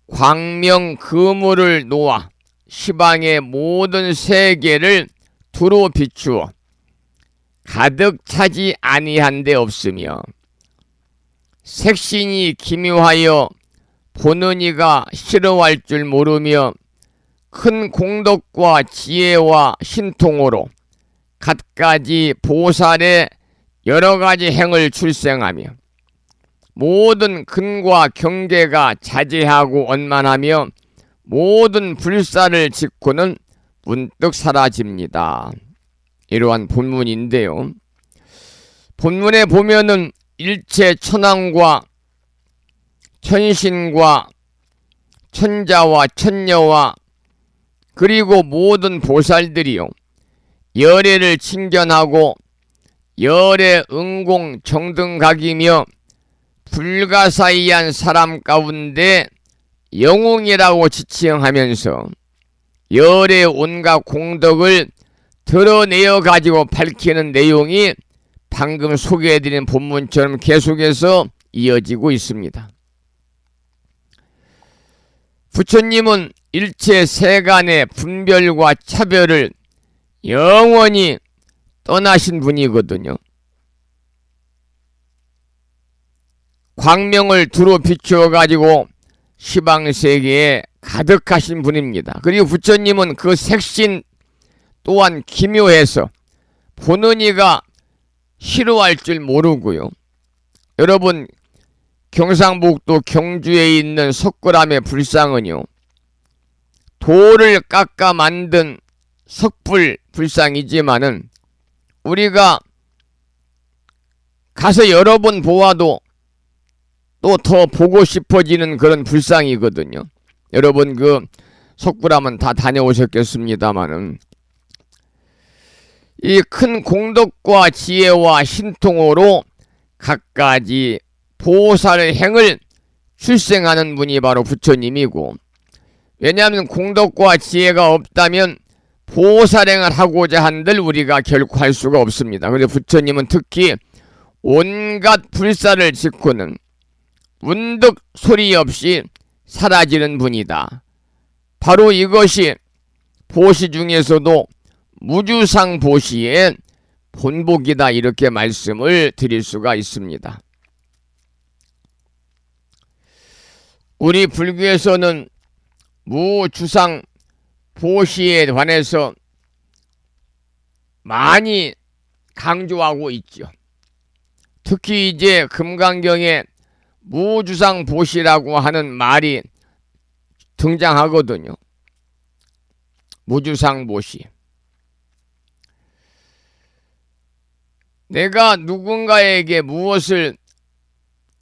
광명 그물을 놓아 시방의 모든 세계를 두루 비추어 가득 차지 아니한 데 없으며 색신이 기묘하여 보는 이가 싫어할 줄 모르며 큰 공덕과 지혜와 신통으로 갖가지 보살의 여러가지 행을 출생하며 모든 근과 경계가 자제하고 원만하며 모든 불사를 짓고는 문득 사라집니다. 이러한 본문인데요. 본문에 보면은 일체 천왕과 천신과 천자와 천녀와 그리고 모든 보살들이요, 열애를 칭견하고 열애 응공 정등각이며 불가사의한 사람 가운데 영웅이라고 지칭하면서 열의 온갖 공덕을 드러내어 가지고 밝히는 내용이 방금 소개해드린 본문처럼 계속해서 이어지고 있습니다. 부처님은 일체 세간의 분별과 차별을 영원히 떠나신 분이거든요. 광명을 두루 비추어 가지고 시방세계에 가득하신 분입니다. 그리고 부처님은 그 색신 또한 기묘해서 보는 이가 싫어할 줄 모르고요. 여러분, 경상북도 경주에 있는 석굴암의 불상은요, 돌을 깎아 만든 석불 불상이지만은 우리가 가서 여러 번 보아도 또 더 보고 싶어지는 그런 불상이거든요. 여러분 그 석굴암은 다 다녀오셨겠습니다마는 이 큰 공덕과 지혜와 신통으로 갖가지 보살의 행을 출생하는 분이 바로 부처님이고, 왜냐하면 공덕과 지혜가 없다면 보살행을 하고자 한들 우리가 결코 할 수가 없습니다. 그래서 부처님은 특히 온갖 불사를 짓고는 문득 소리 없이 사라지는 분이다. 바로 이것이 보시 중에서도 무주상 보시의 본복이다, 이렇게 말씀을 드릴 수가 있습니다. 우리 불교에서는 무주상 보시에 관해서 많이 강조하고 있죠. 특히 이제 금강경에 무주상 보시라고 하는 말이 등장하거든요. 무주상 보시. 내가 누군가에게 무엇을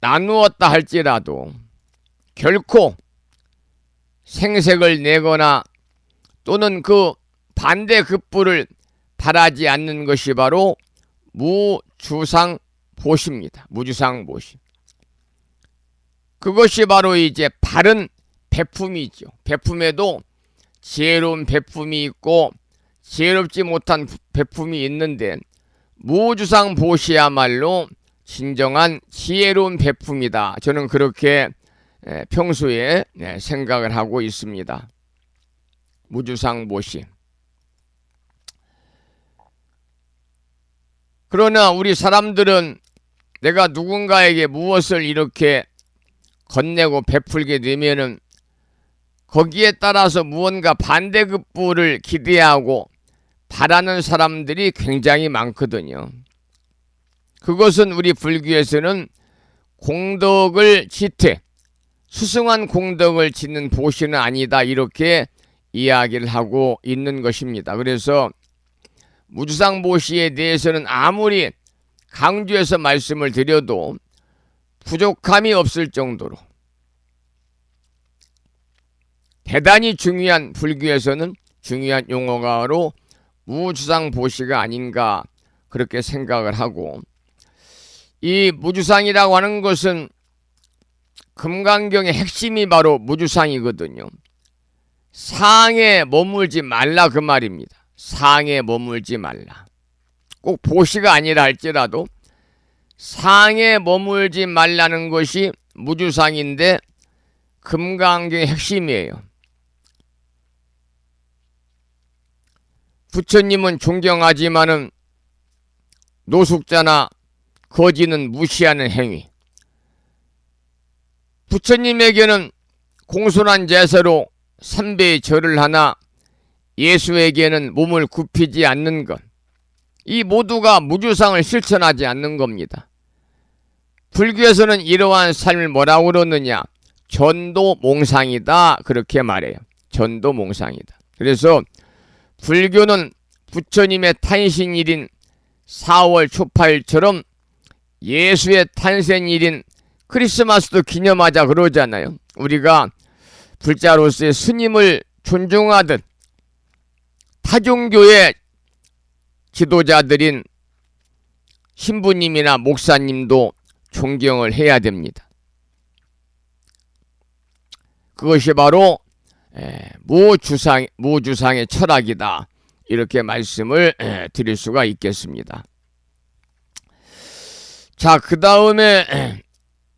나누었다 할지라도 결코 생색을 내거나 또는 그 반대급부를 바라지 않는 것이 바로 무주상보시입니다. 무주상보시. 그것이 바로 이제 바른 베품이죠. 베품에도 지혜로운 베품이 있고 지혜롭지 못한 베품이 있는데 무주상보시야말로 진정한 지혜로운 베품이다. 저는 그렇게 평소에 생각을 하고 있습니다. 무주상보시. 그러나 우리 사람들은 내가 누군가에게 무엇을 이렇게 건네고 베풀게 되면은 거기에 따라서 무언가 반대급부를 기대하고 바라는 사람들이 굉장히 많거든요. 그것은 우리 불교에서는 공덕을 지태, 수승한 공덕을 짓는 보시는 아니다, 이렇게 이야기를 하고 있는 것입니다. 그래서 무주상보시에 대해서는 아무리 강조해서 말씀을 드려도 부족함이 없을 정도로 대단히 중요한, 불교에서는 중요한 용어가로 무주상보시가 아닌가 그렇게 생각을 하고, 이 무주상이라고 하는 것은 금강경의 핵심이 바로 무주상이거든요. 상에 머물지 말라 그 말입니다. 상에 머물지 말라. 꼭 보시가 아니라 할지라도 상에 머물지 말라는 것이 무주상인데 금강경의 핵심이에요. 부처님은 존경하지만은 노숙자나 거지는 무시하는 행위. 부처님에게는 공손한 자세로 삼배의 절을 하나 예수에게는 몸을 굽히지 않는 것, 이 모두가 무주상을 실천하지 않는 겁니다. 불교에서는 이러한 삶을 뭐라고 그러느냐? 전도몽상이다, 그렇게 말해요. 전도몽상이다. 그래서 불교는 부처님의 탄신일인 4월 초파일처럼 예수의 탄생일인 크리스마스도 기념하자 그러잖아요. 우리가 불자로서의 스님을 존중하듯 타종교의 지도자들인 신부님이나 목사님도 존경을 해야 됩니다. 그것이 바로 무주상의 철학이다, 이렇게 말씀을 드릴 수가 있겠습니다. 자, 그 다음에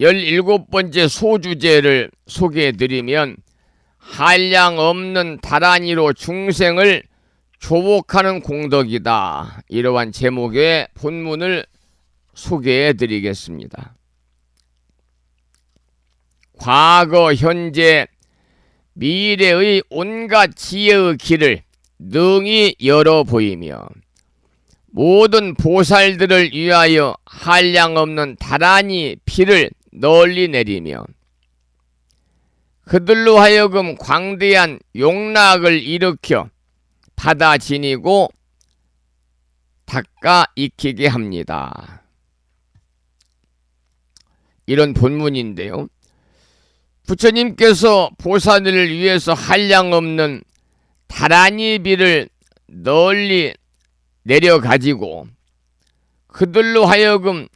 17번째 소주제를 소개해드리면, 한량 없는 다란이로 중생을 조복하는 공덕이다, 이러한 제목의 본문을 소개해드리겠습니다. 과거, 현재, 미래의 온갖 지혜의 길을 능히 열어 보이며 모든 보살들을 위하여 한량없는 다란히 비를 널리 내리며 그들로 하여금 광대한 용락을 일으켜 받아 지니고 닦아 익히게 합니다. 이런 본문인데요. 부처님께서 보살들을 위해서 한량없는 다란히 비를 널리 내려가지고 그들로 하여금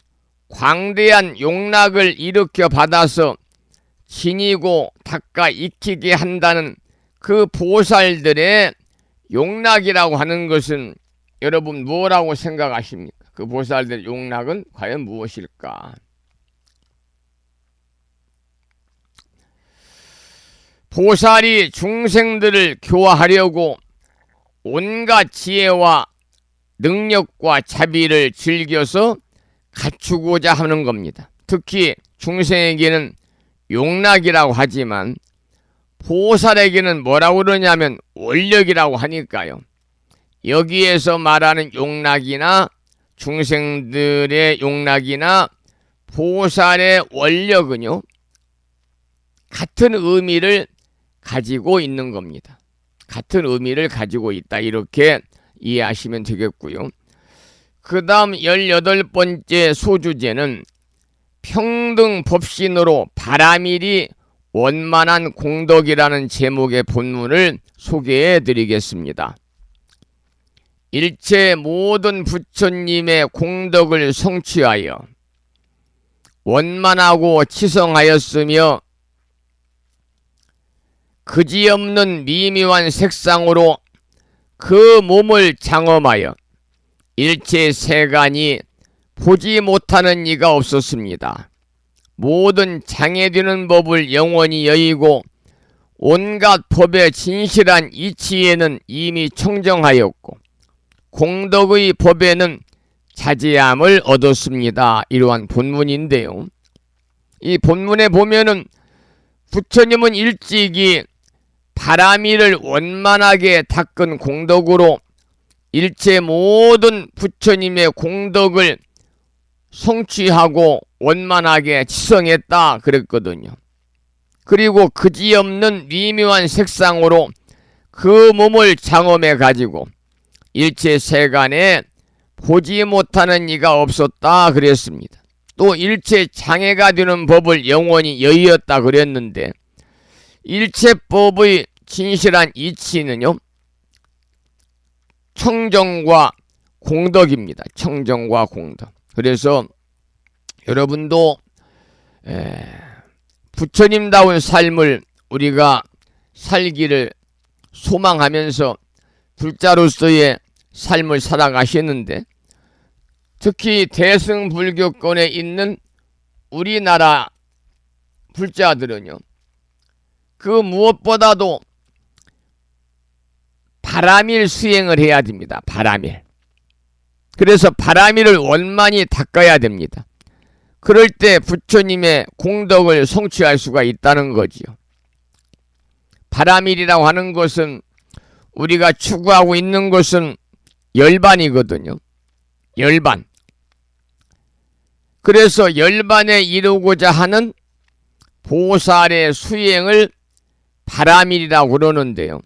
광대한 용락을 일으켜 받아서 지니고 닦아 익히게 한다는 그 보살들의 용락이라고 하는 것은 여러분 뭐라고 생각하십니까? 그 보살들의 용락은 과연 무엇일까? 보살이 중생들을 교화하려고 온갖 지혜와 능력과 자비를 즐겨서 갖추고자 하는 겁니다. 특히 중생에게는 용락이라고 하지만 보살에게는 뭐라고 그러냐면 원력이라고 하니까요. 여기에서 말하는 용락이나 중생들의 용락이나 보살의 원력은요, 같은 의미를 가지고 있는 겁니다. 같은 의미를 가지고 있다, 이렇게 이해하시면 되겠고요. 그 다음 18번째 소주제는 평등 법신으로 바라밀이 원만한 공덕이라는 제목의 본문을 소개해 드리겠습니다. 일체 모든 부처님의 공덕을 성취하여 원만하고 치성하였으며 그지없는 미묘한 색상으로 그 몸을 장엄하여 일체 세간이 보지 못하는 이가 없었습니다. 모든 장애되는 법을 영원히 여의고 온갖 법의 진실한 이치에는 이미 청정하였고 공덕의 법에는 자제함을 얻었습니다. 이러한 본문인데요. 이 본문에 보면은 부처님은 일찍이 바라미를 원만하게 닦은 공덕으로 일체 모든 부처님의 공덕을 성취하고 원만하게 치성했다 그랬거든요. 그리고 그지없는 미묘한 색상으로 그 몸을 장엄해 가지고 일체 세간에 보지 못하는 이가 없었다 그랬습니다. 또 일체 장애가 되는 법을 영원히 여의었다 그랬는데 일체법의 진실한 이치는요 청정과 공덕입니다. 청정과 공덕. 그래서 여러분도 부처님다운 삶을 우리가 살기를 소망하면서 불자로서의 삶을 살아가시는데 특히 대승불교권에 있는 우리나라 불자들은요 그 무엇보다도 바라밀 수행을 해야 됩니다. 바라밀. 그래서 바라밀을 원만히 닦아야 됩니다. 그럴 때 부처님의 공덕을 성취할 수가 있다는 거지요. 바라밀이라고 하는 것은 우리가 추구하고 있는 것은 열반이거든요. 열반. 그래서 열반에 이루고자 하는 보살의 수행을 바라밀이라고 그러는데요.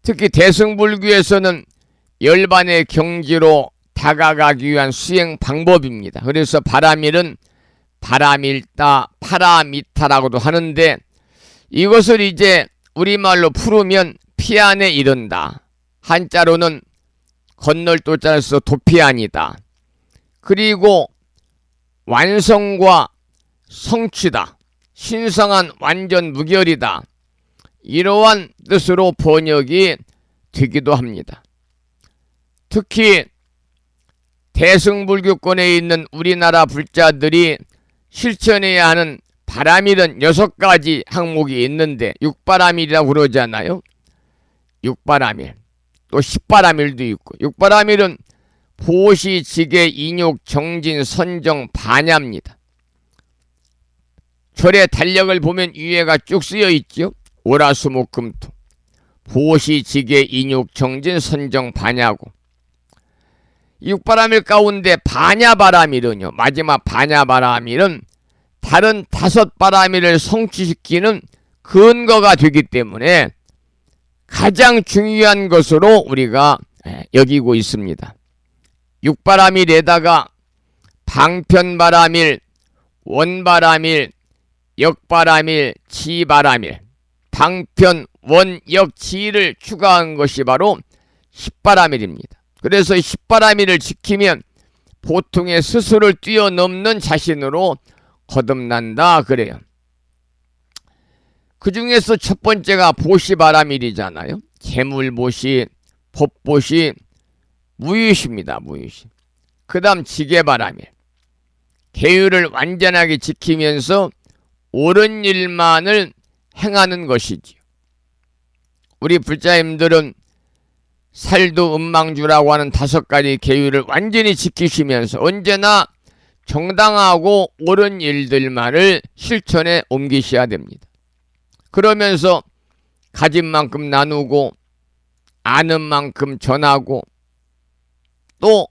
특히 대승불교에서는 열반의 경지로 다가가기 위한 수행 방법입니다. 그래서 바라밀은 바라밀다, 파라미타라고도 하는데 이것을 이제 우리말로 풀으면 피안에 이른다. 한자로는 건널 도자를 써 도피안이다. 그리고 완성과 성취다. 신성한 완전 무결이다. 이러한 뜻으로 번역이 되기도 합니다. 특히 대승불교권에 있는 우리나라 불자들이 실천해야 하는 바라밀은 6가지 항목이 있는데 육바라밀이라고 그러잖아요. 육바라밀. 또 10바라밀도 있고 육바라밀은 보시, 지계, 인욕, 정진, 선정, 반야입니다. 절의 달력을 보면 위에가 쭉 쓰여 있죠. 월화수목금토 보시, 지계, 인욕, 정진, 선정, 반야고 육바라밀 가운데 반야바라밀은요. 마지막 반야바라밀은 다른 5바라밀을 성취시키는 근거가 되기 때문에 가장 중요한 것으로 우리가 여기고 있습니다. 육바라밀에다가 방편바라밀, 원바라밀, 역바라밀, 지바라밀, 방편, 원, 역, 지를 추가한 것이 바로 10바라밀입니다. 그래서 10바라밀을 지키면 보통의 스스로를 뛰어넘는 자신으로 거듭난다 그래요. 그 중에서 첫 번째가 보시바라밀이잖아요. 재물보시, 법보시, 무유시입니다. 무유시. 그 다음 지계바라밀. 계율을 완전하게 지키면서 옳은 일만을 행하는 것이지요. 우리 불자님들은 살도 음망주라고 하는 5가지 계율을 완전히 지키시면서 언제나 정당하고 옳은 일들만을 실천에 옮기셔야 됩니다. 그러면서 가진 만큼 나누고 아는 만큼 전하고 또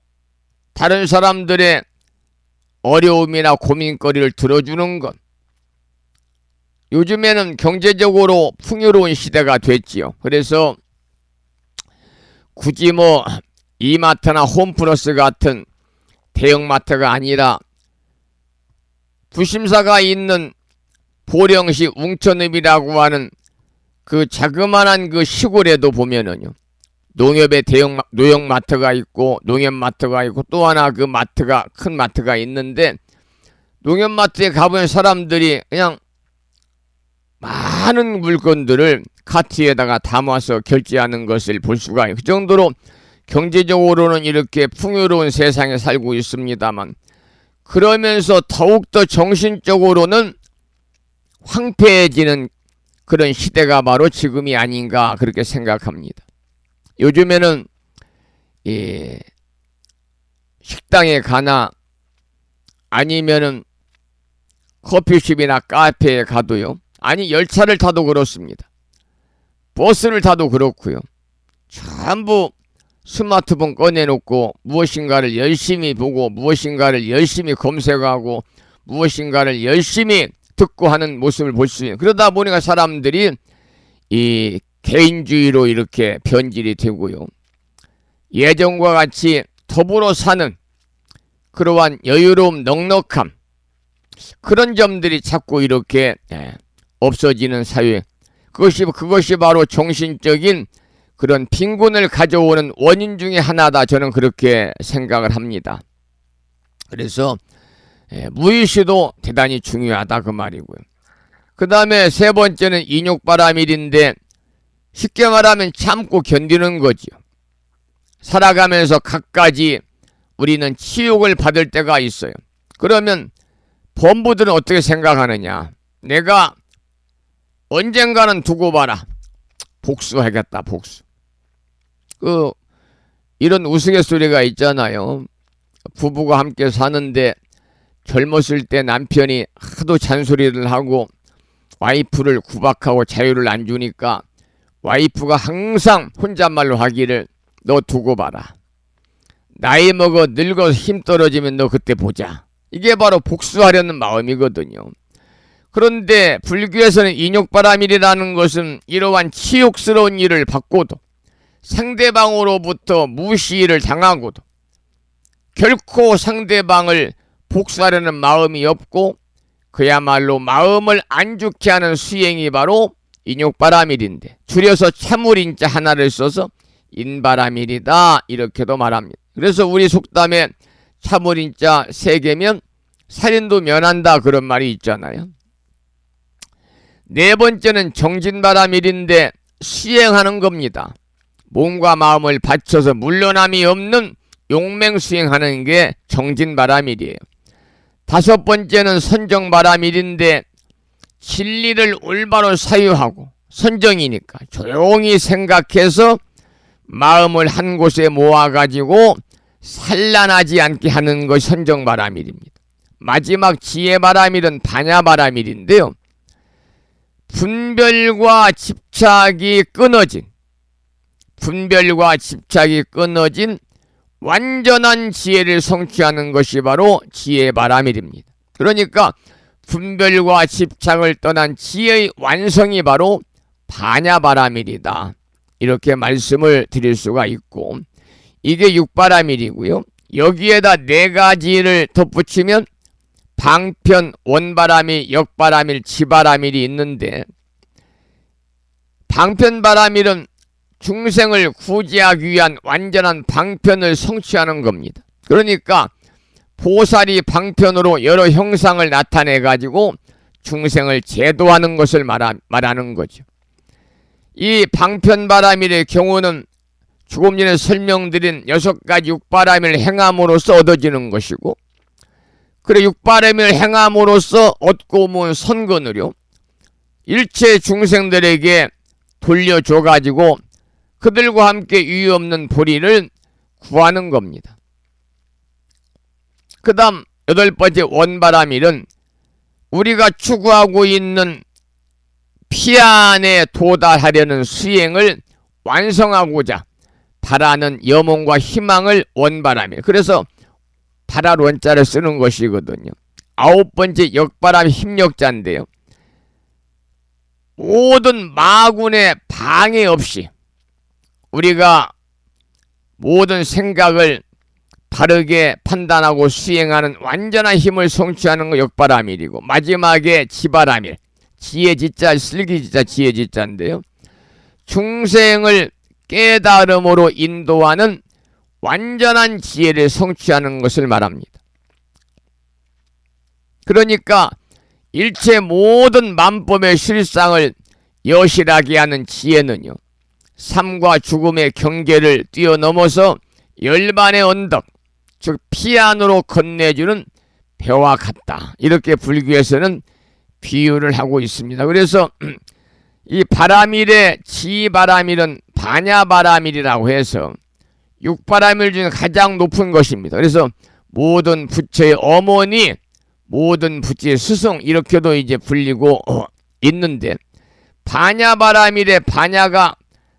다른 사람들의 어려움이나 고민거리를 들어주는 것. 요즘에는 경제적으로 풍요로운 시대가 됐지요. 그래서 굳이 뭐 이마트나 홈플러스 같은 대형마트가 아니라 부심사가 있는 보령시 웅천읍이라고 하는 그 자그마한 그 시골에도 보면은요, 농협의 노형마트가 있고 농협마트가 있고 또 하나 그 마트가 큰 마트가 있는데, 농협마트에 가보면 사람들이 그냥 많은 물건들을 카트에다가 담아서 결제하는 것을 볼 수가 있어요. 그 정도로 경제적으로는 이렇게 풍요로운 세상에 살고 있습니다만, 그러면서 더욱더 정신적으로는 황폐해지는 그런 시대가 바로 지금이 아닌가 그렇게 생각합니다. 요즘에는 식당에 가나 아니면은 커피숍이나 카페에 가도요, 아니 열차를 타도 그렇습니다. 버스를 타도 그렇고요. 전부 스마트폰 꺼내놓고 무엇인가를 열심히 보고 무엇인가를 열심히 검색하고 무엇인가를 열심히 듣고 하는 모습을 볼 수 있는, 그러다 보니까 사람들이 이 개인주의로 이렇게 변질이 되고요. 예전과 같이 더불어 사는 그러한 여유로움, 넉넉함, 그런 점들이 자꾸 이렇게 없어지는 사회, 그것이 바로 정신적인 그런 빈곤을 가져오는 원인 중에 하나다, 저는 그렇게 생각을 합니다. 그래서 무의식도 대단히 중요하다 그 말이고요. 그 다음에 세 번째는 인욕바람일인데, 쉽게 말하면 참고 견디는 거지요. 살아가면서 갖가지 우리는 치욕을 받을 때가 있어요. 그러면 범부들은 어떻게 생각하느냐, 내가 언젠가는 두고 봐라, 복수하겠다, 복수. 이런 우스갯소리가 있잖아요. 부부가 함께 사는데 젊었을 때 남편이 하도 잔소리를 하고 와이프를 구박하고 자유를 안 주니까 와이프가 항상 혼잣말로 하기를, 너 두고 봐라, 나이 먹어 늙어서 힘 떨어지면 너 그때 보자. 이게 바로 복수하려는 마음이거든요. 그런데 불교에서는 인욕바람일이라는 것은 이러한 치욕스러운 일을 받고도 상대방으로부터 무시를 당하고도 결코 상대방을 복수하려는 마음이 없고 그야말로 마음을 안 좋게 하는 수행이 바로 인욕바람일인데, 줄여서 참을인자 하나를 써서 인바람일이다 이렇게도 말합니다. 그래서 우리 속담에 참을인자 3개면 살인도 면한다 그런 말이 있잖아요. 네 번째는 정진바람일인데 수행하는 겁니다. 몸과 마음을 바쳐서 물러남이 없는 용맹수행하는 게 정진바람일이에요. 다섯 번째는 선정바람일인데, 진리를 올바로 사유하고 선정이니까 조용히 생각해서 마음을 한 곳에 모아가지고 산란하지 않게 하는 것이 선정바람일입니다. 마지막 지혜바람일은 반야바람일인데요, 분별과 집착이 끊어진 완전한 지혜를 성취하는 것이 바로 지혜바람일입니다. 그러니까 분별과 집착을 떠난 지혜의 완성이 바로 반야바람일이다 이렇게 말씀을 드릴 수가 있고, 이게 육바람일이고요. 여기에다 4가지를 덧붙이면 방편, 원바람일, 역바람일, 지바람일이 있는데, 방편바람일은 중생을 구제하기 위한 완전한 방편을 성취하는 겁니다. 그러니까 보살이 방편으로 여러 형상을 나타내 가지고 중생을 제도하는 것을 말하는 거죠. 이 방편바람일의 경우는 조금 전에 설명드린 6가지 육바람일을 행함으로써 얻어지는 것이고, 그래 육바람일을 행함으로써 얻고 모은 선건으로 일체 중생들에게 돌려줘 가지고 그들과 함께 유의 없는 보리를 구하는 겁니다. 그 다음 8번째 원바람일은 우리가 추구하고 있는 피안에 도달하려는 수행을 완성하고자 바라는 염원과 희망을 원바람일, 그래서 바랄 원자를 쓰는 것이거든요. 9번째 역바람 힘력자인데요, 모든 마군의 방해 없이 우리가 모든 생각을 바르게 판단하고 수행하는 완전한 힘을 성취하는 거 역바라밀이고, 마지막에 지바라밀, 지혜지자, 슬기지자, 지혜지자인데요. 중생을 깨달음으로 인도하는 완전한 지혜를 성취하는 것을 말합니다. 그러니까 일체 모든 만법의 실상을 여실하게 하는 지혜는요, 삶과 죽음의 경계를 뛰어넘어서 열반의 언덕, 즉 피안으로 건네주는 배와 같다. 이렇게 불교에서는 비유를 하고 있습니다. 그래서 이 바라밀의 지바라밀은 반야바라밀이라고 해서 육바라밀 중에 가장 높은 것입니다. 그래서 모든 부처의 어머니, 모든 부처의 스승, 이렇게도 이제 불리고 있는데, 반야바라밀의 반야가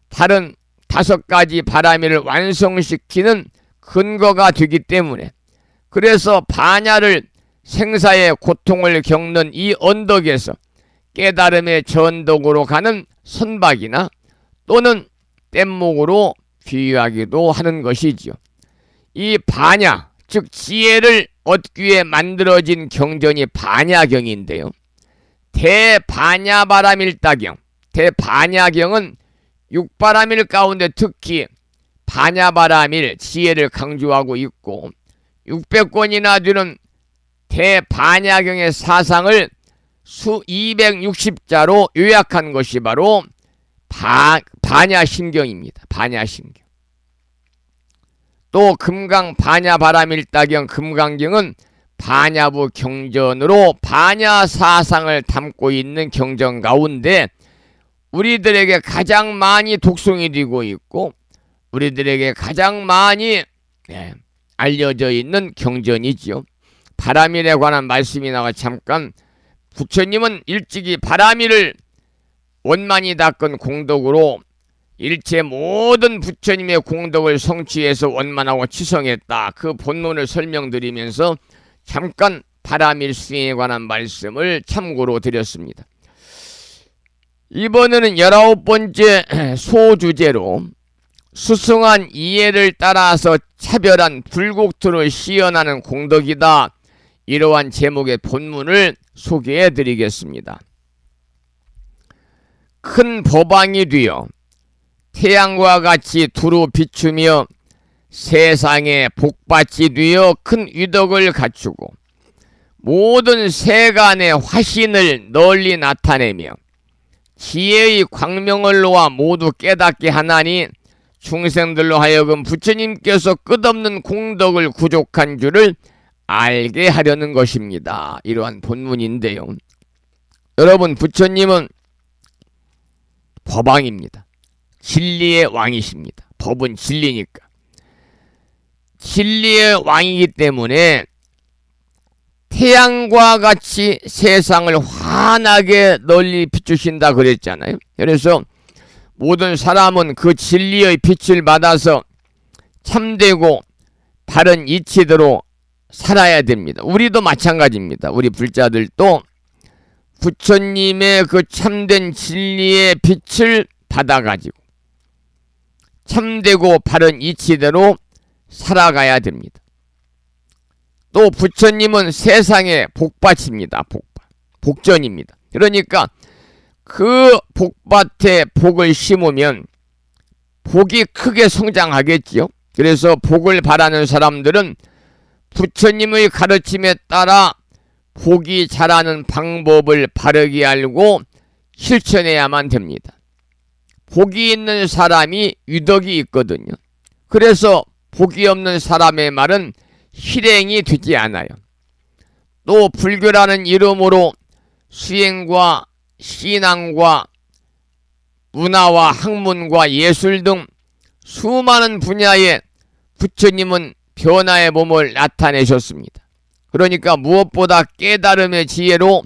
다른 5가지 바라밀을 완성시키는 근거가 되기 때문에, 그래서 반야를 생사의 고통을 겪는 이 언덕에서 깨달음의 전덕으로 가는 선박이나 또는 뗏목으로 비유하기도 하는 것이지요. 이 반야, 즉 지혜를 얻기 위해 만들어진 경전이 반야경인데요. 대반야바라밀다경, 대반야경은 육바라밀 가운데 특히 반야바라밀, 지혜를 강조하고 있고, 600권이나 되는 대반야경의 사상을 수 260자로 요약한 것이 바로 반야심경입니다. 반야심경. 또 금강 반야바라밀다경 금강경은 반야부 경전으로 반야 사상을 담고 있는 경전 가운데 우리들에게 가장 많이 독송이 되고 있고, 우리들에게 가장 많이 알려져 있는 경전이지요. 바라밀에 관한 말씀이 나와 잠깐, 부처님은 일찍이 바라밀을 원만히 닦은 공덕으로 일체 모든 부처님의 공덕을 성취해서 원만하고 치성했다. 그 본론을 설명드리면서 잠깐 바라밀 수행에 관한 말씀을 참고로 드렸습니다. 이번에는 19번째 소주제로 수승한 이해를 따라서 차별한 불국토를 시연하는 공덕이다. 이러한 제목의 본문을 소개해 드리겠습니다. 큰 법왕이 되어 태양과 같이 두루 비추며 세상에 복받이 되어 큰 위덕을 갖추고 모든 세간의 화신을 널리 나타내며 지혜의 광명을 놓아 모두 깨닫게 하나니 중생들로 하여금 부처님께서 끝없는 공덕을 구족한 줄을 알게 하려는 것입니다. 이러한 본문인데요. 여러분, 부처님은 법왕입니다. 진리의 왕이십니다. 법은 진리니까. 진리의 왕이기 때문에 태양과 같이 세상을 환하게 널리 비추신다 그랬잖아요. 그래서 모든 사람은 그 진리의 빛을 받아서 참되고 바른 이치대로 살아야 됩니다. 우리도 마찬가지입니다. 우리 불자들도 부처님의 그 참된 진리의 빛을 받아가지고 참되고 바른 이치대로 살아가야 됩니다. 또 부처님은 세상의 복밭입니다. 복전입니다. 그러니까 그 복밭에 복을 심으면 복이 크게 성장하겠지요. 그래서 복을 바라는 사람들은 부처님의 가르침에 따라 복이 자라는 방법을 바르게 알고 실천해야만 됩니다. 복이 있는 사람이 유덕이 있거든요. 그래서 복이 없는 사람의 말은 실행이 되지 않아요. 또 불교라는 이름으로 수행과 신앙과 문화와 학문과 예술 등 수많은 분야에 부처님은 변화의 몸을 나타내셨습니다. 그러니까 무엇보다 깨달음의 지혜로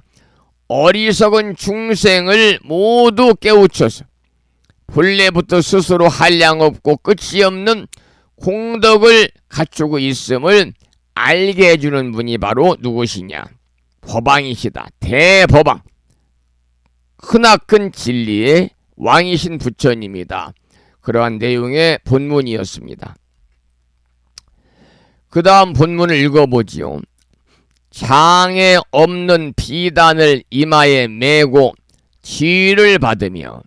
어리석은 중생을 모두 깨우쳐서 본래부터 스스로 한량없고 끝이 없는 공덕을 갖추고 있음을 알게 해주는 분이 바로 누구시냐? 법왕이시다. 대법왕. 크나큰 진리의 왕이신 부처님이다. 그러한 내용의 본문이었습니다. 그 다음 본문을 읽어보지요. 장에 없는 비단을 이마에 메고 지위를 받으며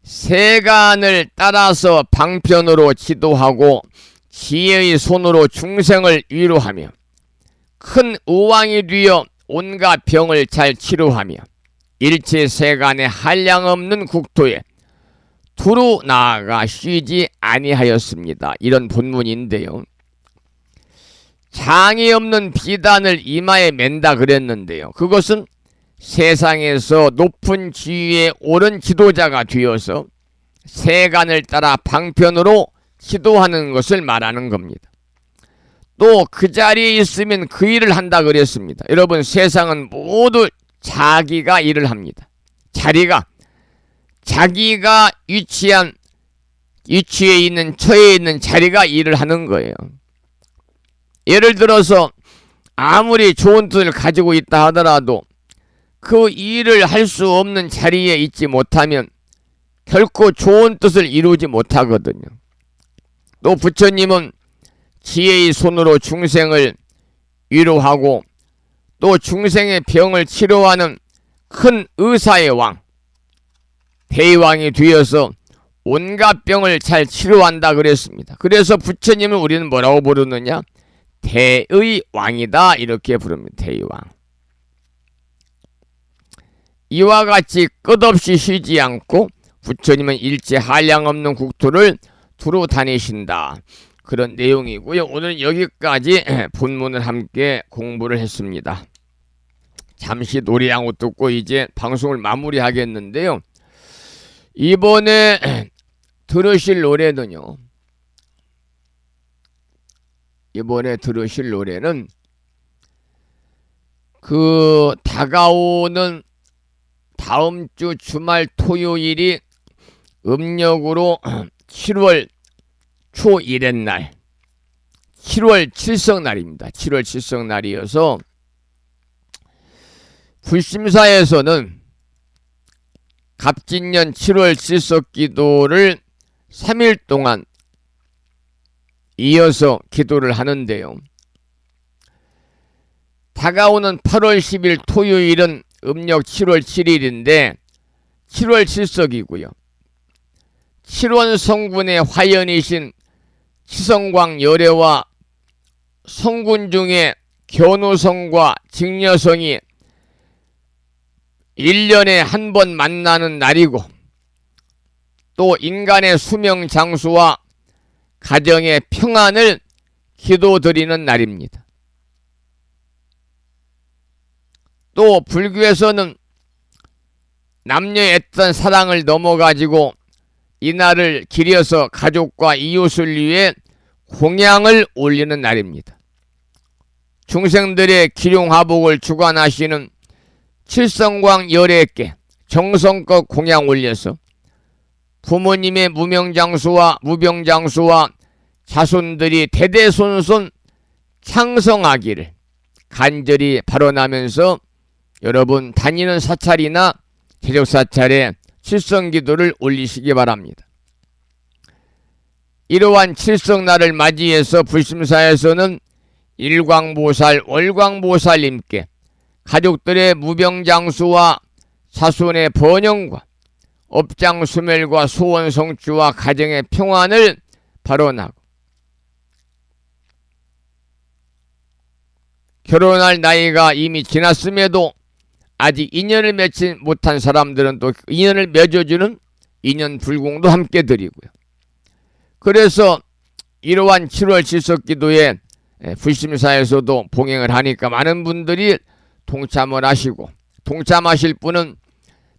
세간을 따라서 방편으로 지도하고 지혜의 손으로 중생을 위로하며 큰 의왕이 되어 온갖 병을 잘 치료하며 일체 세간에 한량없는 국토에 두루 나아가 쉬지 아니하였습니다. 이런 본문인데요. 장이 없는 비단을 이마에 맨다 그랬는데요. 그것은 세상에서 높은 지위에 오른 지도자가 되어서 세간을 따라 방편으로 지도하는 것을 말하는 겁니다. 또 그 자리에 있으면 그 일을 한다 그랬습니다. 여러분, 세상은 모두 자기가 일을 합니다. 자기가 위치에 있는 처해 있는 자리가 일을 하는 거예요. 예를 들어서 아무리 좋은 뜻을 가지고 있다 하더라도 그 일을 할 수 없는 자리에 있지 못하면 결코 좋은 뜻을 이루지 못하거든요. 또 부처님은 지혜의 손으로 중생을 위로하고 또 중생의 병을 치료하는 큰 의사의 왕, 대왕이 되어서 온갖 병을 잘 치료한다 그랬습니다. 그래서 부처님을 우리는 뭐라고 부르느냐? 대의 왕이다 이렇게 부릅니다. 대의 왕. 이와 같이 끝없이 쉬지 않고 부처님은 일체 한량없는 국토를 두루 다니신다. 그런 내용이고요. 오늘 여기까지 본문을 함께 공부를 했습니다. 잠시 노래 한 곡 듣고 이제 방송을 마무리하겠는데요. 이번에 들으실 노래는요. 그 다가오는 다음 주 주말 토요일이 음력으로 7월 초 1의 날 7월 칠성날입니다. 7월 칠성날이어서 불심사에서는 갑진년 7월 칠석기도를 3일 동안 이어서 기도를 하는데요. 다가오는 8월 10일 토요일은 음력 7월 7일인데 7월 칠석이고요. 7원 성군의 화연이신 치성광 열애와 성군 중에 견우성과 직녀성이 1년에 한 번 만나는 날이고 또 인간의 수명 장수와 가정의 평안을 기도드리는 날입니다. 또 불교에서는 남녀의 애틋한 사랑을 넘어가지고 이날을 기려서 가족과 이웃을 위해 공양을 올리는 날입니다. 중생들의 기룡화복을 주관하시는 칠성광 열애께 정성껏 공양 올려서 부모님의 무명장수와 무병장수와 자손들이 대대손손 창성하기를 간절히 발언하면서 여러분 다니는 사찰이나 제적사찰에 칠성기도를 올리시기 바랍니다. 이러한 칠성날을 맞이해서 불심사에서는 일광보살, 월광보살님께 가족들의 무병장수와 자손의 번영과 업장수멸과 소원성취와 가정의 평안을 발언하고 결혼할 나이가 이미 지났음에도 아직 인연을 맺지 못한 사람들은 또 인연을 맺어주는 인연 불공도 함께 드리고요. 그래서 이러한 7월 칠석기도에 불심사에서도 봉행을 하니까 많은 분들이 동참을 하시고 동참하실 분은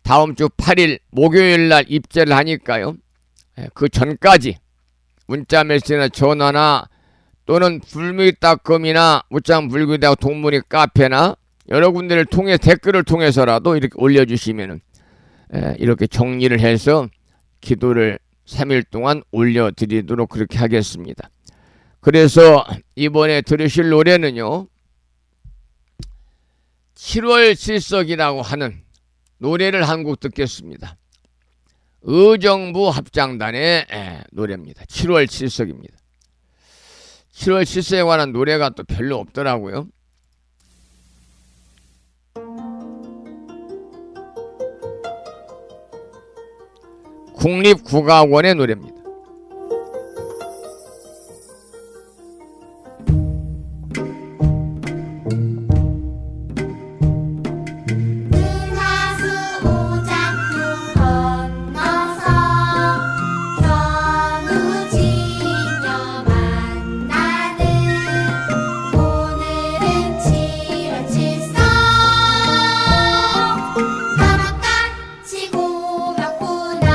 다음 주 8일 목요일날 입제를 하니까요. 그 전까지 문자 메시지나 전화나 또는 불미닷컴이나 무짱불교대학 동문회 카페나 여러 군데를 통해 댓글을 통해서라도 이렇게 올려주시면 이렇게 정리를 해서 기도를 3일 동안 올려드리도록 그렇게 하겠습니다. 그래서 이번에 들으실 노래는요. 7월 칠석이라고 하는 노래를 한 곡 듣겠습니다. 의정부 합장단의 노래입니다. 7월 칠석입니다. 7월 칠성에 관한 노래가 또 별로 없더라고요. 국립국악원의 노래입니다. 은하수 오작교 건너서 견우지녀 만나는 오늘은 7월 칠성 까맣같이 고맙구나.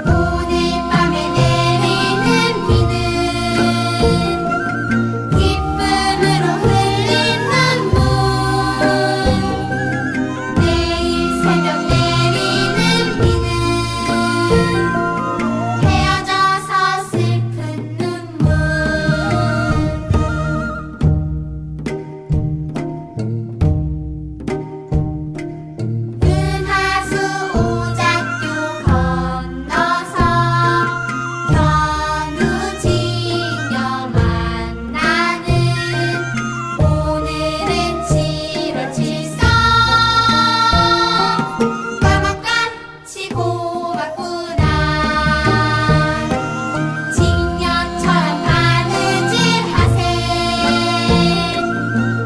오늘 밤에 내리는 비는 기쁨으로 흘린 눈물, 내일 새벽 내리는 비는 헤어져서 슬픈 눈물. 은하수 오작교 건너서 견우지녀 만나는 오늘은 7월 칠성 까맣같이 고맙구나. 직녀처럼 바느질 하세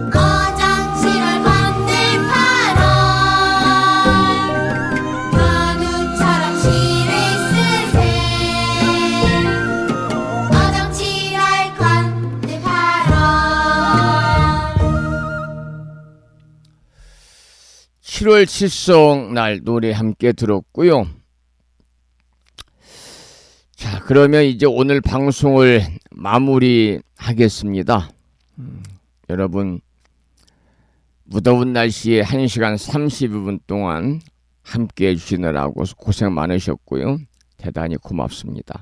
어정 7월 건들 8월 견우처럼 시를 쓰세 어정 7월 건들 8월. 7월 칠성 날 노래 함께 들었고요. 자, 그러면 이제 오늘 방송을 마무리하겠습니다. 여러분 무더운 날씨에 1시간 32분 동안 함께 해주시느라고 고생 많으셨고요. 대단히 고맙습니다.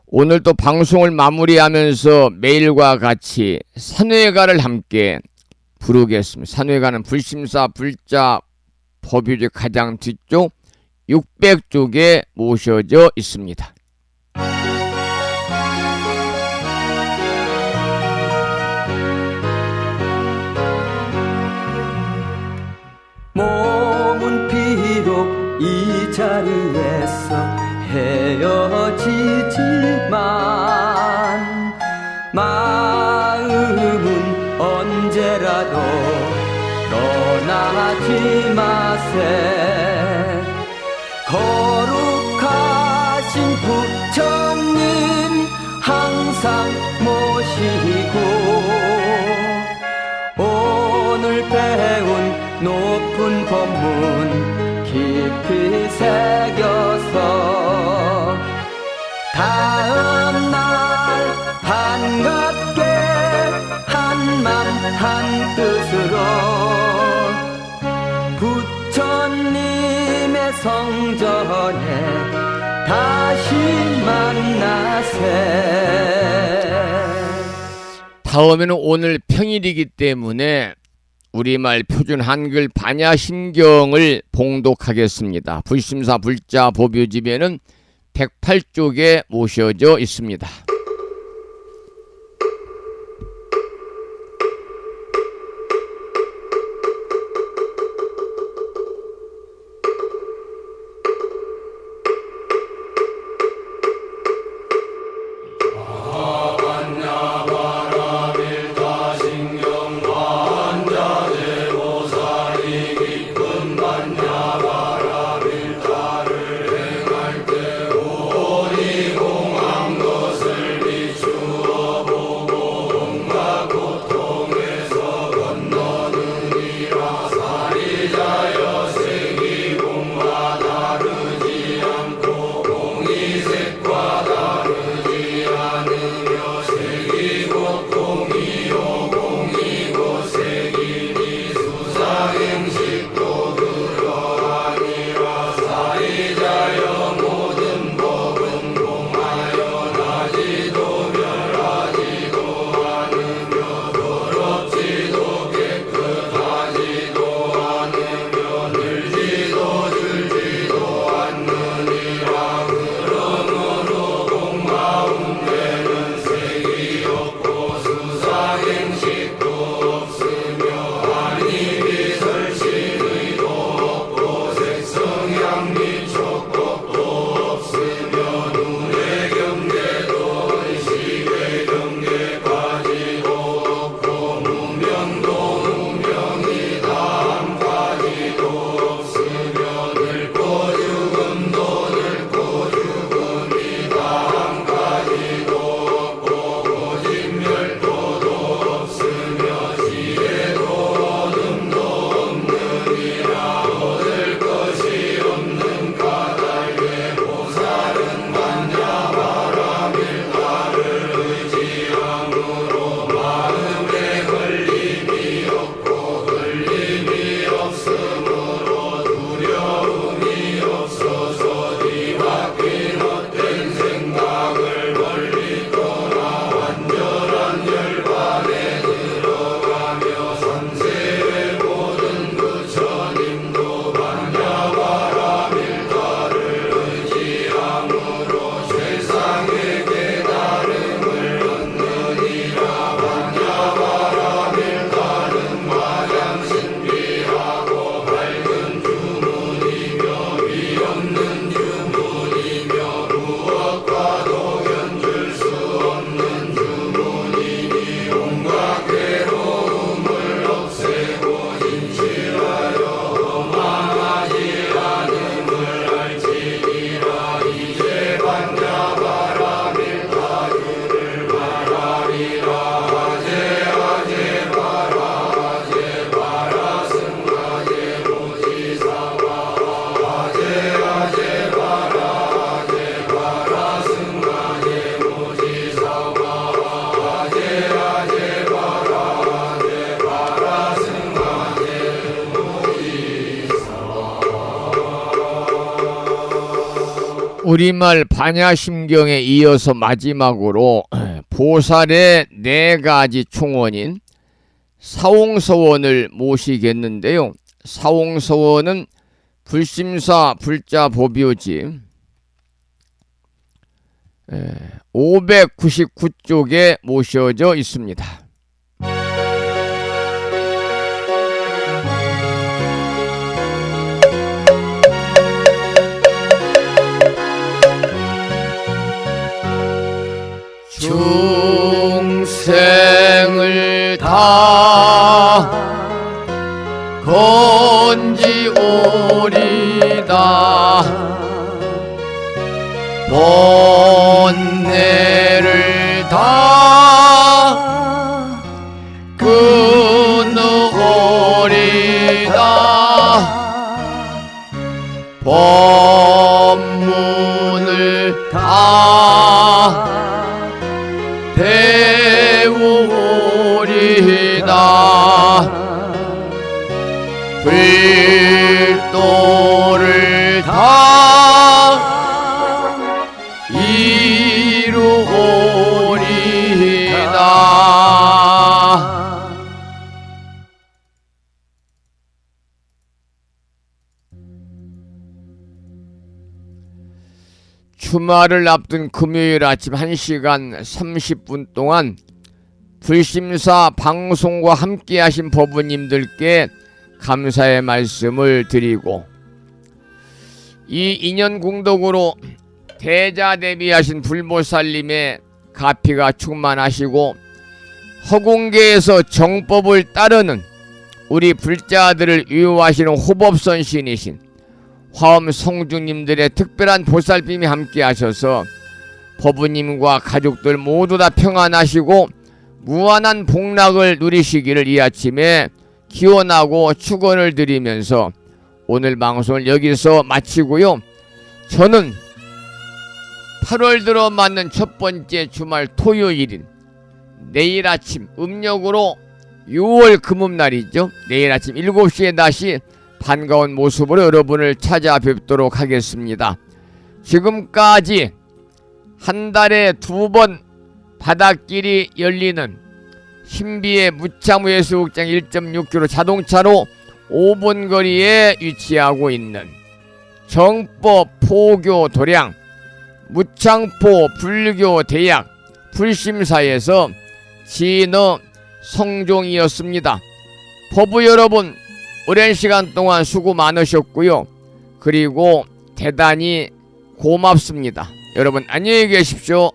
오늘 또 방송을 마무리하면서 매일과 같이 산회가를 함께 부르겠습니다. 산회가는 불심사 불자 법유제 가장 뒤쪽 600쪽에 모셔져 있습니다. 몸은 비록 이 자리에서 헤어지지만 마음은 언제라도 떠나지 마세. 거룩하신 부처님 항상 모시고 오늘 배운 높은 법문 깊이 새겨서 다음날 반갑게 한맘 한뜻으로 부처님의 성전에 다시 만나세. 다음에는 오늘 평일이기 때문에 우리말 표준 한글 반야심경을 봉독하겠습니다. 불심사 불자 법유집에는 108쪽에 모셔져 있습니다. 오니 공한 것을 우리말 반야심경에 이어서 마지막으로 보살의 4가지 총원인 사홍서원을 모시겠는데요. 사홍서원은 불심사 불자보묘지 599쪽에 모셔져 있습니다. 중생을 다 건지오리다 번뇌를 다 끊어오리다 법문을 다 배우오리다 불도를 다 이루오리다. 주말을 앞둔 금요일 아침 1시간 30분 동안 불심사 방송과 함께 하신 법부님들께 감사의 말씀을 드리고, 이 인연 공덕으로 대자대비하신 불보살님의 가피가 충만하시고 허공계에서 정법을 따르는 우리 불자들을 유효하시는 호법선신이신 화엄 성주님들의 특별한 보살핌이 함께 하셔서 법부님과 가족들 모두 다 평안하시고 무한한 복락을 누리시기를 이 아침에 기원하고 축원을 드리면서 오늘 방송을 여기서 마치고요. 저는 8월 들어 맞는 첫 번째 주말 토요일인 내일 아침 음력으로 6월 금음날이죠. 내일 아침 7시에 다시 반가운 모습으로 여러분을 찾아뵙도록 하겠습니다. 지금까지 한 달에 2번 바닷길이 열리는 신비의 무창무예수욕장 1.6km 자동차로 5분 거리에 위치하고 있는 정법 포교 도량 무창포 불교 대학 불심사에서 진어 성종이었습니다. 법부 여러분, 오랜 시간 동안 수고 많으셨고요. 그리고 대단히 고맙습니다. 여러분 안녕히 계십시오.